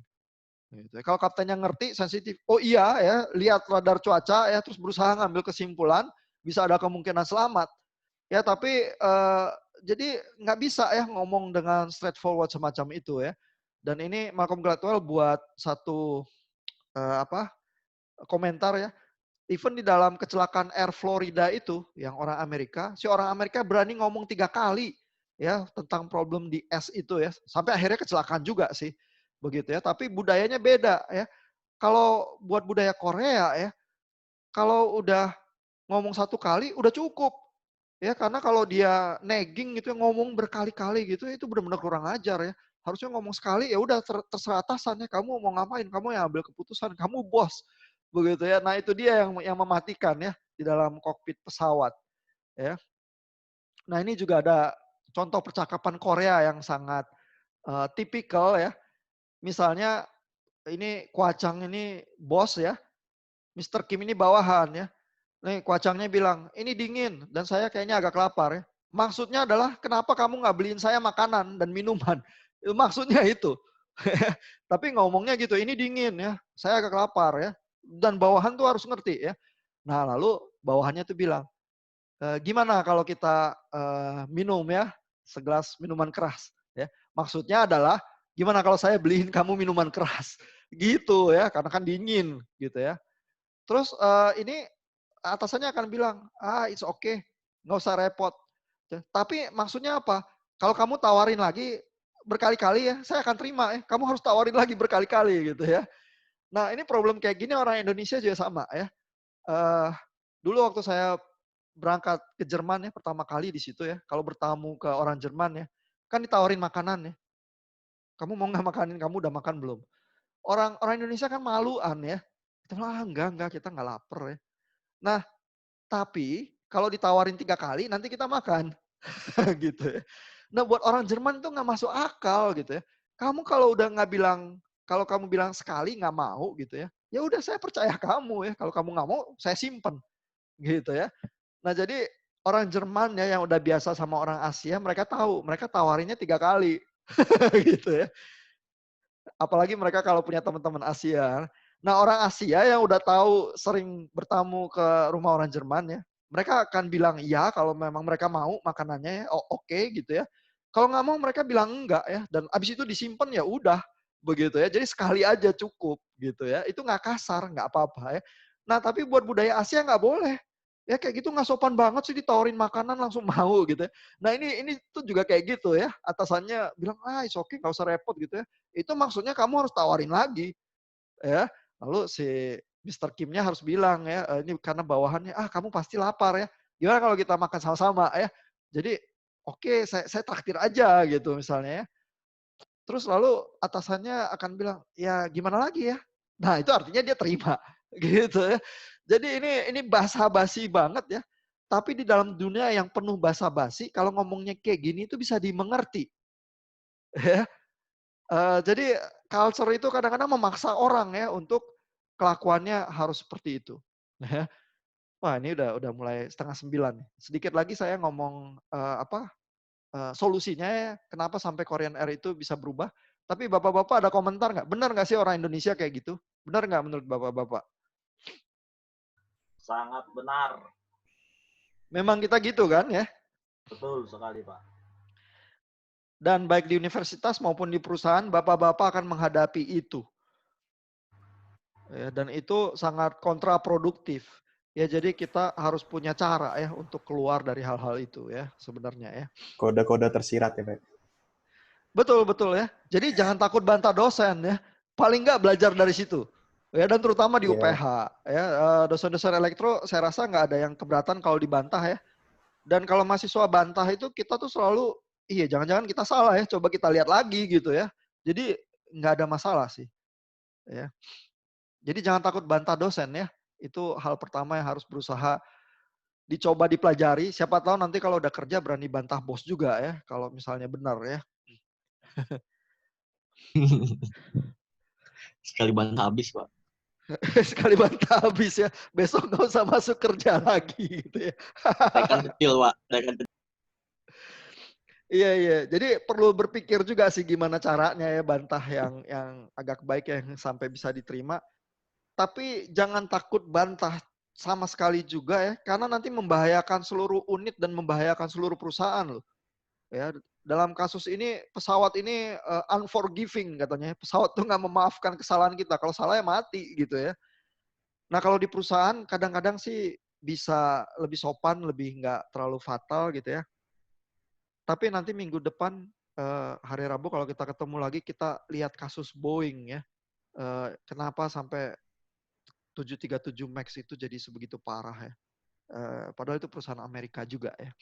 Gitu ya. Kalau kaptennya ngerti, sensitif, oh iya ya, lihat radar cuaca ya, terus berusaha ngambil kesimpulan, bisa ada kemungkinan selamat. Ya tapi, jadi nggak bisa ya ngomong dengan straightforward semacam itu ya. Dan ini Malcolm Gladwell buat satu, apa, komentar ya, even di dalam kecelakaan Air Florida itu, yang orang Amerika, si orang Amerika berani ngomong 3 kali ya, tentang problem di es itu ya, sampai akhirnya kecelakaan juga sih, begitu ya. Tapi budayanya beda ya. Kalau buat budaya Korea ya, kalau udah ngomong satu kali udah cukup. Ya karena kalau dia nagging gitu ya, ngomong berkali-kali gitu, itu benar-benar kurang ajar ya. Harusnya ngomong sekali, ya udah terserah atasan ya, kamu mau ngapain, kamu yang ambil keputusan, kamu bos. Begitu ya. Nah itu dia yang mematikan ya, di dalam kokpit pesawat ya. Nah ini juga ada contoh percakapan Korea yang sangat, tipikal ya. Misalnya ini Kwachang ini bos ya, Mister Kim ini bawahan ya. Nih Kwachangnya bilang, "Ini dingin dan saya kayaknya agak lapar ya." Maksudnya adalah, "Kenapa kamu nggak beliin saya makanan dan minuman?" Itu maksudnya itu. Tapi ngomongnya gitu, "Ini dingin ya, saya agak lapar ya." Dan bawahan tuh harus ngerti ya. Nah lalu bawahannya tuh bilang, "Gimana kalau kita, minum ya, segelas minuman keras?" Ya. Maksudnya adalah, "Gimana kalau saya beliin kamu minuman keras?" Gitu ya, karena kan dingin gitu ya. Terus, ini atasannya akan bilang, "Ah, it's okay, nggak usah repot." Tapi maksudnya apa? Kalau kamu tawarin lagi berkali-kali ya, saya akan terima ya, kamu harus tawarin lagi berkali-kali gitu ya. Nah ini problem kayak gini orang Indonesia juga sama ya. Eee, Dulu waktu saya berangkat ke Jerman ya, pertama kali di situ ya, kalau bertamu ke orang Jerman ya, kan ditawarin makanan ya, "Kamu mau nggak makanin kamu udah makan belum?" Orang orang Indonesia kan maluan ya, kita bilang, "Ah, enggak, kita nggak lapar ya." Nah, tapi kalau ditawarin 3 kali nanti kita makan, gitu ya. Nah buat orang Jerman itu nggak masuk akal gitu ya. Kamu kalau udah nggak bilang kalau kamu bilang sekali nggak mau gitu ya, ya udah saya percaya kamu ya, kalau kamu nggak mau saya simpen, gitu ya. Nah jadi orang Jerman ya yang udah biasa sama orang Asia, mereka tahu, mereka tawarinnya 3 kali, gitu ya. Apalagi mereka kalau punya teman-teman Asia. Nah, orang Asia yang udah tahu sering bertamu ke rumah orang Jerman ya, mereka akan bilang iya kalau memang mereka mau makanannya ya, oh oke gitu ya. Kalau nggak mau mereka bilang enggak ya, dan abis itu disimpan ya udah, begitu ya. Jadi sekali aja cukup gitu ya. Itu nggak kasar, nggak apa-apa ya. Nah, tapi buat budaya Asia nggak boleh. Ya kayak gitu nggak sopan banget sih ditawarin makanan langsung mau gitu ya. Nah ini tuh juga kayak gitu ya, atasannya bilang, "Ah, it's okay, nggak usah repot," gitu ya. Itu maksudnya kamu harus tawarin lagi. ya. Lalu si Mr. Kimnya harus bilang ya, ini karena bawahannya, kamu pasti lapar ya. Gimana kalau kita makan sama-sama ya? Jadi oke, saya traktir aja gitu misalnya ya. Terus lalu atasannya akan bilang, ya gimana lagi ya? Nah itu artinya dia terima gitu ya. Jadi ini basa-basi banget ya. Tapi di dalam dunia yang penuh basa-basi, kalau ngomongnya kayak gini itu bisa dimengerti. Ya. Jadi culture itu kadang-kadang memaksa orang ya untuk kelakuannya harus seperti itu. Ya. Wah ini udah mulai 8:30 nih. Sedikit lagi saya ngomong solusinya ya, kenapa sampai Korean Air itu bisa berubah. Tapi bapak-bapak ada komentar nggak? Benar nggak sih orang Indonesia kayak gitu? Benar nggak menurut bapak-bapak? Sangat benar. Memang kita gitu kan ya? Betul sekali, Pak. Dan baik di universitas maupun di perusahaan, bapak-bapak akan menghadapi itu. Ya, dan itu sangat kontraproduktif. Ya, jadi kita harus punya cara ya untuk keluar dari hal-hal itu ya sebenarnya ya. Kode-kode tersirat ya, Pak. Betul, betul ya. Jadi jangan takut bantah dosen ya. Paling nggak belajar dari situ. Ya, dan terutama di Iya. UPH ya, dosen-dosen elektro saya rasa nggak ada yang keberatan kalau dibantah ya. Dan kalau mahasiswa bantah itu kita tuh selalu, iya jangan-jangan kita salah ya, coba kita lihat lagi gitu ya. Jadi nggak ada masalah sih. Ya. Jadi jangan takut bantah dosen ya. Itu hal pertama yang harus berusaha dicoba dipelajari. Siapa tahu nanti kalau udah kerja berani bantah bos juga ya. Kalau misalnya benar ya. Sekali bantah habis, Pak. Sekali bantah habis ya. Besok nggak usah masuk kerja lagi gitu ya. Rekan kecil, Pak. Rekan kecil. Iya, iya. Jadi perlu berpikir juga sih gimana caranya ya bantah yang agak baik yang sampai bisa diterima. Tapi jangan takut bantah sama sekali juga ya, karena nanti membahayakan seluruh unit dan membahayakan seluruh perusahaan loh. Ya, dalam kasus ini pesawat ini unforgiving katanya. Pesawat tuh nggak memaafkan kesalahan kita. Kalau salah ya mati gitu ya. Nah kalau di perusahaan kadang-kadang sih bisa lebih sopan, lebih nggak terlalu fatal gitu ya. Tapi nanti minggu depan hari Rabu kalau kita ketemu lagi kita lihat kasus Boeing ya. Kenapa sampai 737 Max itu jadi sebegitu parah ya. Padahal itu perusahaan Amerika juga ya.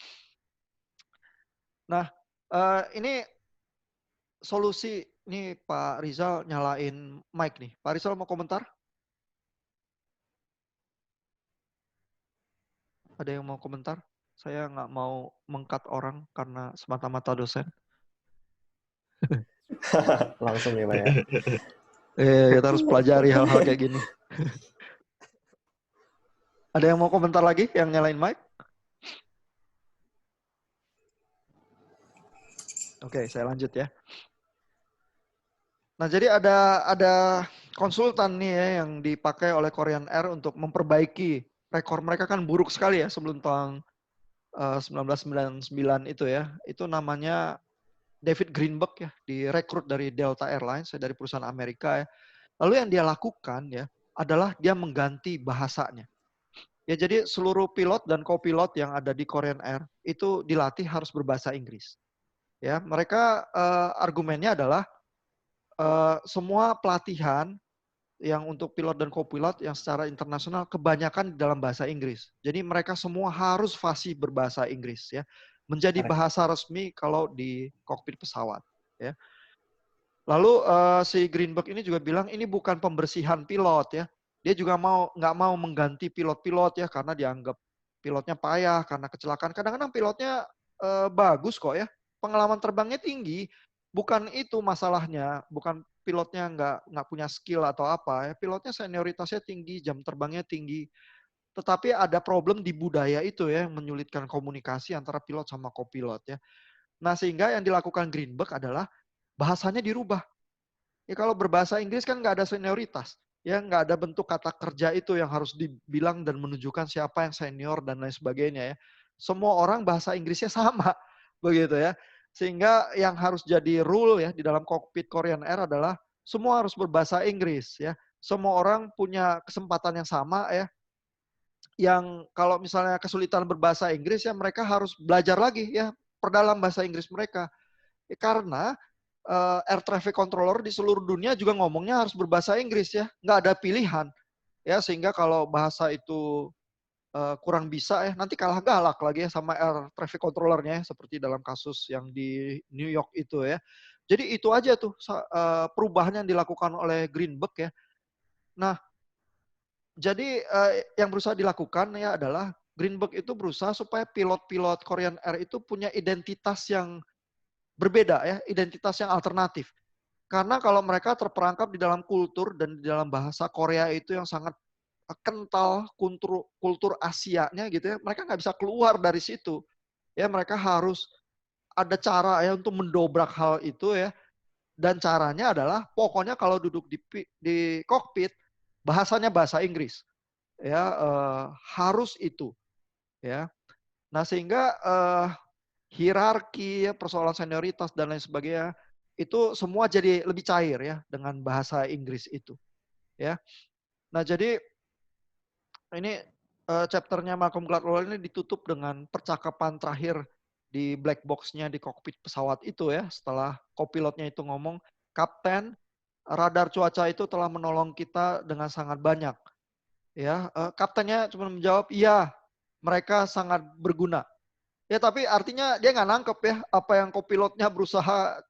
Nah ini solusi nih Pak Rizal nyalain mic nih. Pak Rizal mau komentar? Ada yang mau komentar? Saya nggak mau mengkat orang karena semata-mata dosen. Langsung ya, Pak ya. Kita harus pelajari hal-hal kayak gini. Ada yang mau komentar lagi yang nyalain mic? Oke, saya lanjut ya. Nah, jadi ada konsultan nih ya yang dipakai oleh Korean Air untuk memperbaiki rekor mereka kan buruk sekali ya sebelum tahun 1999 itu ya. Itu namanya David Greenberg ya, direkrut dari Delta Airlines dari perusahaan Amerika ya. Lalu yang dia lakukan ya adalah dia mengganti bahasanya. Ya jadi seluruh pilot dan co-pilot yang ada di Korean Air itu dilatih harus berbahasa Inggris. Ya, mereka argumennya adalah semua pelatihan yang untuk pilot dan co-pilot yang secara internasional kebanyakan di dalam bahasa Inggris. Jadi mereka semua harus fasih berbahasa Inggris ya. Menjadi bahasa resmi kalau di kokpit pesawat ya. Lalu si Greenberg ini juga bilang ini bukan pembersihan pilot ya. Dia juga nggak mau mengganti pilot-pilot ya karena dianggap pilotnya payah karena kecelakaan. Kadang-kadang pilotnya bagus kok ya. Pengalaman terbangnya tinggi. Bukan itu masalahnya, bukan pilotnya nggak punya skill atau apa ya. Pilotnya senioritasnya tinggi, jam terbangnya tinggi. Tetapi ada problem di budaya itu ya yang menyulitkan komunikasi antara pilot sama kopilot ya. Nah sehingga yang dilakukan Greenberg adalah bahasanya dirubah. Ya kalau berbahasa Inggris kan nggak ada senioritas. Ya nggak ada bentuk kata kerja itu yang harus dibilang dan menunjukkan siapa yang senior dan lain sebagainya ya. Semua orang bahasa Inggrisnya sama begitu ya. Sehingga yang harus jadi rule ya di dalam kokpit Korean Air adalah semua harus berbahasa Inggris ya. Semua orang punya kesempatan yang sama ya. Yang kalau misalnya kesulitan berbahasa Inggris ya mereka harus belajar lagi ya perdalam bahasa Inggris mereka. Ya, karena air traffic controller di seluruh dunia juga ngomongnya harus berbahasa Inggris ya, nggak ada pilihan ya, sehingga kalau bahasa itu kurang bisa ya, nanti kalah galak lagi ya sama air traffic controllernya ya, seperti dalam kasus yang di New York itu ya. Jadi itu aja tuh perubahan yang dilakukan oleh Greenberg ya. Nah, jadi yang berusaha dilakukan ya adalah Greenberg itu berusaha supaya pilot-pilot Korean Air itu punya identitas yang berbeda ya, identitas yang alternatif. Karena kalau mereka terperangkap di dalam kultur dan di dalam bahasa Korea itu yang sangat kental, kultur Asianya gitu ya, mereka nggak bisa keluar dari situ. Ya, mereka harus ada cara ya untuk mendobrak hal itu ya. Dan caranya adalah pokoknya kalau duduk di kokpit bahasanya bahasa Inggris. Ya, harus itu ya. Nah, sehingga hierarki, ya, persoalan senioritas dan lain sebagainya itu semua jadi lebih cair ya dengan bahasa Inggris itu ya. Nah, jadi ini chapternya Malcolm Gladwell ini ditutup dengan percakapan terakhir di black box-nya di kokpit pesawat itu ya. Setelah kopilotnya itu ngomong, "Kapten, radar cuaca itu telah menolong kita dengan sangat banyak." Ya, kaptennya cuma menjawab, "Iya, mereka sangat berguna." Ya, tapi artinya dia nggak nangkep ya apa yang kopilotnya berusaha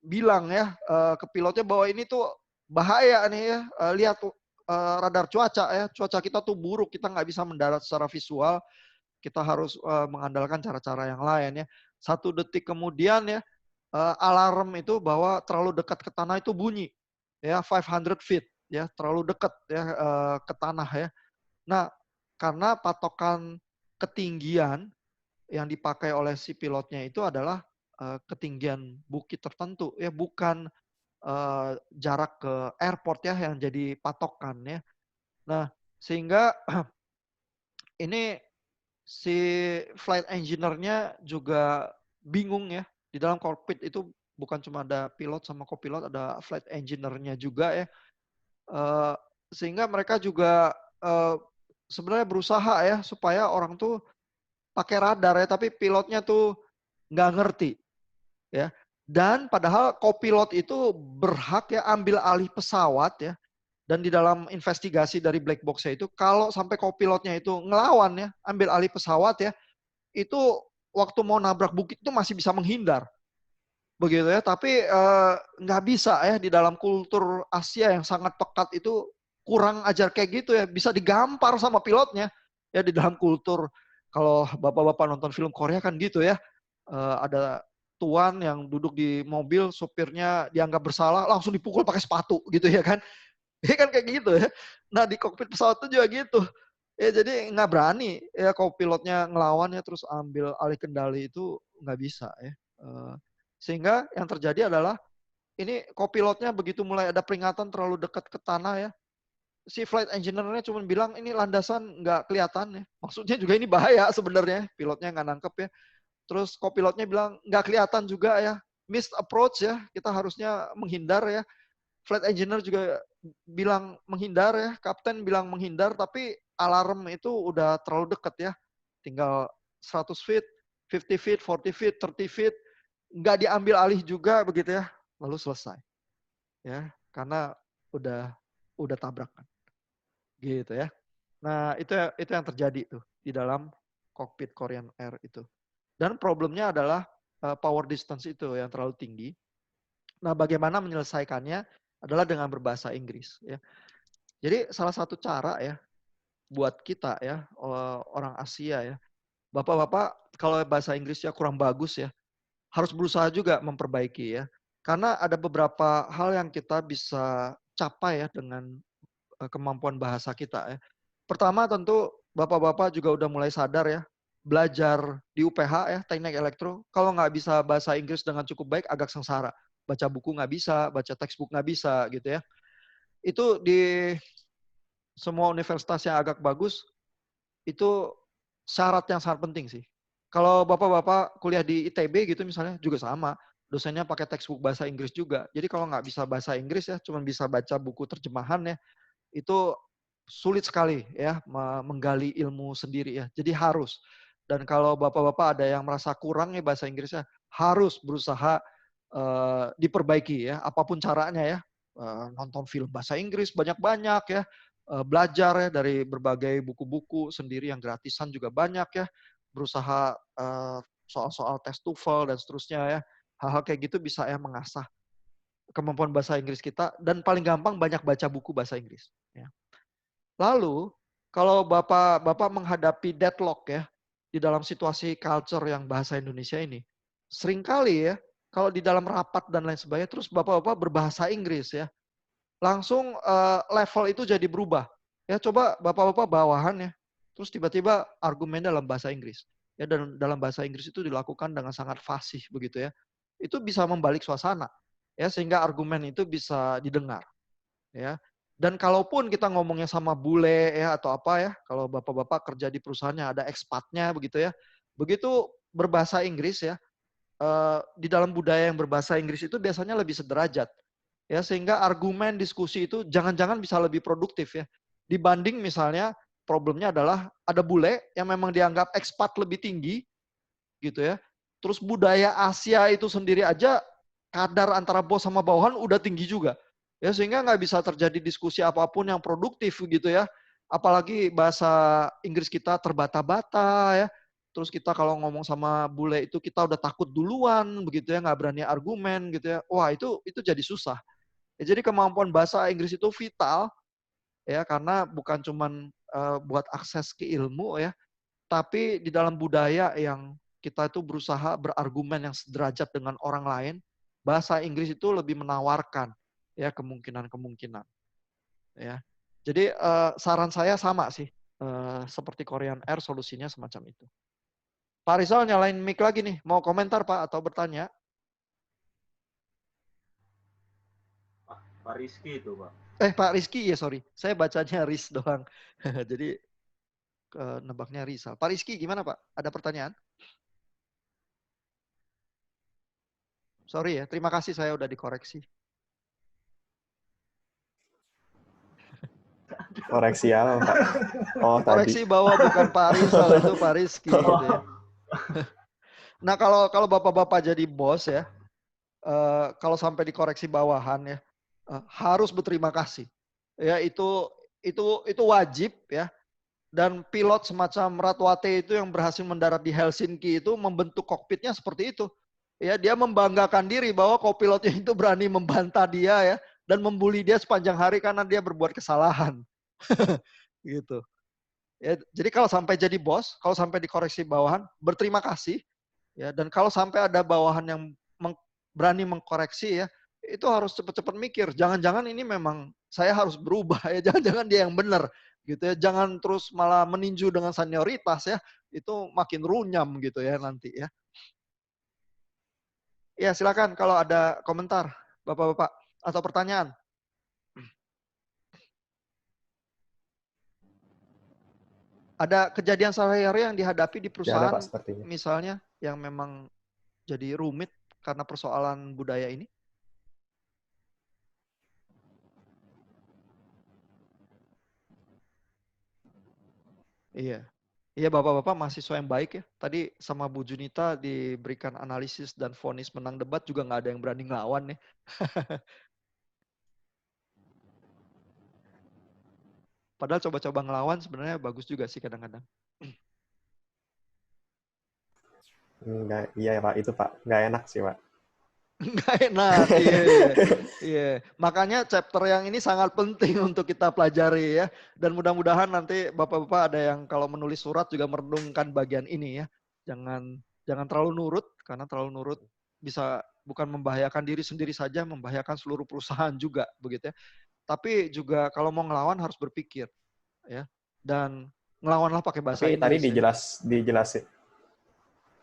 bilang ya ke pilotnya bahwa ini tuh bahaya nih ya. Lihat tuh radar cuaca ya, cuaca kita tuh buruk, kita nggak bisa mendarat secara visual, kita harus mengandalkan cara-cara yang lain ya. 1 detik kemudian ya alarm itu bahwa terlalu dekat ke tanah itu bunyi ya, 500 feet ya, terlalu dekat ya ke tanah ya. Nah, karena patokan ketinggian yang dipakai oleh si pilotnya itu adalah ketinggian bukit tertentu ya, bukan jarak ke airport ya yang jadi patokan ya. Nah, sehingga ini si flight engineer-nya juga bingung ya. Di dalam cockpit itu bukan cuma ada pilot sama kopilot, ada flight engineer-nya juga ya. Sehingga mereka juga sebenarnya berusaha ya supaya orang tuh pakai radar ya, tapi pilotnya tuh nggak ngerti ya. Dan padahal kopilot itu berhak ya ambil alih pesawat ya. Dan di dalam investigasi dari black box-nya itu, kalau sampai kopilotnya itu ngelawan ya, ambil alih pesawat ya, itu waktu mau nabrak bukit itu masih bisa menghindar. Begitu ya, tapi nggak bisa ya di dalam kultur Asia yang sangat pekat itu kurang ajar kayak gitu ya, bisa digampar sama pilotnya. Ya di dalam kultur, kalau bapak-bapak nonton film Korea kan gitu ya, ada tuan yang duduk di mobil, sopirnya dianggap bersalah, langsung dipukul pakai sepatu gitu ya kan. Ya kan kayak gitu ya. Nah di kokpit pesawat itu juga gitu. Ya jadi nggak berani ya kalau pilotnya ngelawan ya terus ambil alih kendali itu nggak bisa ya. Sehingga yang terjadi adalah ini kopilotnya begitu mulai ada peringatan terlalu dekat ke tanah ya. Si flight engineer-nya cuma bilang ini landasan nggak kelihatan ya. Maksudnya juga ini bahaya sebenarnya. Pilotnya nggak nangkep ya. Terus kopilotnya bilang nggak kelihatan juga ya. Missed approach ya. Kita harusnya menghindar ya. Flight engineer juga bilang menghindar ya, kapten bilang menghindar, tapi alarm itu udah terlalu dekat ya. Tinggal 100 feet, 50 feet, 40 feet, 30 feet, nggak diambil alih juga begitu ya, lalu selesai. Ya, karena udah tabrakan. Gitu ya. Nah, itu yang terjadi tuh di dalam kokpit Korean Air itu. Dan problemnya adalah power distance itu yang terlalu tinggi. Nah, bagaimana menyelesaikannya adalah dengan berbahasa Inggris ya. Jadi salah satu cara ya buat kita ya orang Asia ya. Bapak-bapak kalau bahasa Inggrisnya kurang bagus ya, harus berusaha juga memperbaiki ya. Karena ada beberapa hal yang kita bisa capai ya dengan kemampuan bahasa kita ya. Pertama tentu bapak-bapak juga udah mulai sadar ya, belajar di UPH ya, teknik elektro, kalau nggak bisa bahasa Inggris dengan cukup baik agak sengsara. Baca buku nggak bisa, baca textbook nggak bisa gitu ya. Itu di semua universitas yang agak bagus, itu syarat yang sangat penting sih. Kalau bapak-bapak kuliah di ITB gitu misalnya, juga sama. Dosennya pakai textbook bahasa Inggris juga. Jadi kalau nggak bisa bahasa Inggris ya, cuma bisa baca buku terjemahan ya, itu sulit sekali ya menggali ilmu sendiri ya. Jadi harus. Dan kalau bapak-bapak ada yang merasa kurang ya bahasa Inggrisnya, harus berusaha diperbaiki ya, apapun caranya ya. Nonton film bahasa Inggris banyak-banyak ya, belajar ya dari berbagai buku-buku sendiri yang gratisan juga banyak ya, berusaha soal-soal tes TOEFL dan seterusnya ya. Hal-hal kayak gitu bisa ya mengasah kemampuan bahasa Inggris kita, dan paling gampang banyak baca buku bahasa Inggris ya. Lalu kalau Bapak menghadapi deadlock ya di dalam situasi culture yang bahasa Indonesia ini, seringkali ya kalau di dalam rapat dan lain sebagainya terus Bapak-bapak berbahasa Inggris ya, langsung level itu jadi berubah. Ya coba Bapak-bapak bawahan ya, terus tiba-tiba argumen dalam bahasa Inggris. Ya, dan dalam bahasa Inggris itu dilakukan dengan sangat fasih begitu ya. Itu bisa membalik suasana ya, sehingga argumen itu bisa didengar ya. Dan kalaupun kita ngomongnya sama bule ya atau apa ya, kalau Bapak-bapak kerja di perusahaannya ada ekspatnya begitu ya. Begitu berbahasa Inggris ya, di dalam budaya yang berbahasa Inggris itu biasanya lebih sederajat. Ya, sehingga argumen diskusi itu jangan-jangan bisa lebih produktif ya. Dibanding misalnya problemnya adalah ada bule yang memang dianggap ekspat lebih tinggi gitu ya. Terus budaya Asia itu sendiri aja kadar antara bos sama bawahan udah tinggi juga. Ya, sehingga nggak bisa terjadi diskusi apapun yang produktif gitu ya. Apalagi bahasa Inggris kita terbata-bata ya. Terus kita kalau ngomong sama bule itu kita udah takut duluan begitu ya, nggak berani argumen gitu ya. Wah, itu jadi susah. Ya, jadi kemampuan bahasa Inggris itu vital ya, karena bukan cuman buat akses ke ilmu ya, tapi di dalam budaya yang kita itu berusaha berargumen yang sederajat dengan orang lain, bahasa Inggris itu lebih menawarkan ya kemungkinan-kemungkinan ya. Jadi saran saya sama sih, seperti Korean Air, solusinya semacam itu. Pak Rizal nyalain mic lagi nih, mau komentar Pak atau bertanya? Pak Rizky itu, Pak. Pak Rizky ya, sorry. Saya bacanya Riz doang. Jadi nebaknya Rizal. Pak Rizky gimana Pak? Ada pertanyaan? Sorry ya, terima kasih saya udah dikoreksi. Koreksi apa, Pak? Oh, Koreksi tadi. bahwa bukan Pak Rizal, itu Pak Rizky gitu ya. Nah, kalau Bapak-bapak jadi bos ya, kalau sampai dikoreksi bawahan ya, harus berterima kasih. Ya, itu wajib ya. Dan pilot semacam Ratwate itu yang berhasil mendarat di Helsinki itu membentuk kokpitnya seperti itu. Ya, dia membanggakan diri bahwa kopilotnya itu berani membantah dia ya, dan membuli dia sepanjang hari karena dia berbuat kesalahan. Gitu. Ya, jadi kalau sampai jadi bos, kalau sampai dikoreksi bawahan, berterima kasih ya. Dan kalau sampai ada bawahan yang berani mengkoreksi ya, itu harus cepat-cepat mikir. Jangan-jangan ini memang saya harus berubah ya. Jangan-jangan dia yang benar gitu ya. Jangan terus malah meninju dengan senioritas ya. Itu makin runyam gitu ya nanti ya. Ya, silakan kalau ada komentar Bapak-bapak atau pertanyaan. Ada kejadian sehari-hari yang dihadapi di Ya, ada, perusahaan Pak, sepertinya. misalnya yang memang jadi rumit karena persoalan budaya ini? Iya. Iya, Bapak-bapak mahasiswa yang baik ya. Tadi sama Bu Junita diberikan analisis dan vonis menang debat juga nggak ada yang berani ngelawan ya. Padahal coba-coba ngelawan sebenarnya bagus juga sih kadang-kadang. Enggak, iya, Pak. Itu, Pak. Nggak enak sih, Pak. Nggak enak, iya. Makanya chapter yang ini sangat penting untuk kita pelajari ya. Dan mudah-mudahan nanti Bapak-bapak ada yang kalau menulis surat juga merenungkan bagian ini ya. Jangan terlalu nurut, karena terlalu nurut bisa bukan membahayakan diri sendiri saja, membahayakan seluruh perusahaan juga begitu ya. Tapi juga kalau mau ngelawan harus berpikir ya. Dan ngelawanlah pakai bahasa Tapi tadi Inggris ya. dijelasin.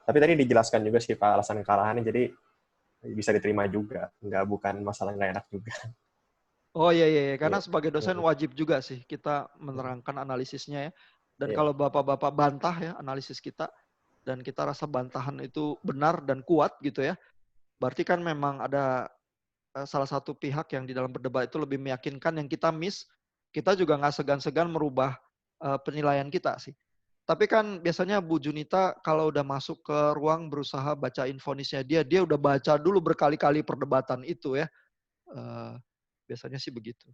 Tapi tadi dijelaskan juga sih, Pak, alasan kekalahannya. Jadi bisa diterima juga. Bukan masalah nggak enak juga. Oh iya. Karena Iya. sebagai dosen wajib juga sih kita menerangkan analisisnya ya. Dan Iya. kalau Bapak-bapak bantah ya analisis kita, dan kita rasa bantahan itu benar dan kuat gitu ya, berarti kan memang ada salah satu pihak yang di dalam berdebat itu lebih meyakinkan yang kita miss, kita juga nggak segan-segan merubah penilaian kita sih. Tapi kan biasanya Bu Junita kalau udah masuk ke ruang berusaha bacain vonisnya dia udah baca dulu berkali-kali perdebatan itu ya. Biasanya sih begitu.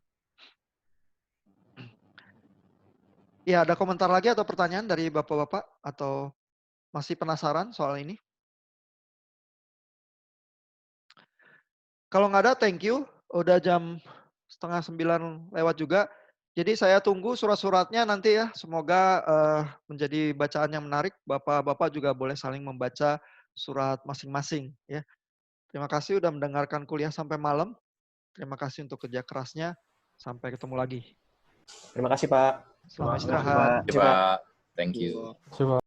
Ya, ada komentar lagi atau pertanyaan dari Bapak-Bapak? Atau masih penasaran soal ini? Kalau nggak ada, thank you. Udah jam 8:30 lewat juga. Jadi saya tunggu surat-suratnya nanti ya. Semoga menjadi bacaan yang menarik. Bapak-bapak juga boleh saling membaca surat masing-masing. Ya. Terima kasih udah mendengarkan kuliah sampai malam. Terima kasih untuk kerja kerasnya. Sampai ketemu lagi. Terima kasih, Pak. Selamat Terima kasih, istirahat. Pak. Terima kasih, Pak. Pak. Thank you. Coba.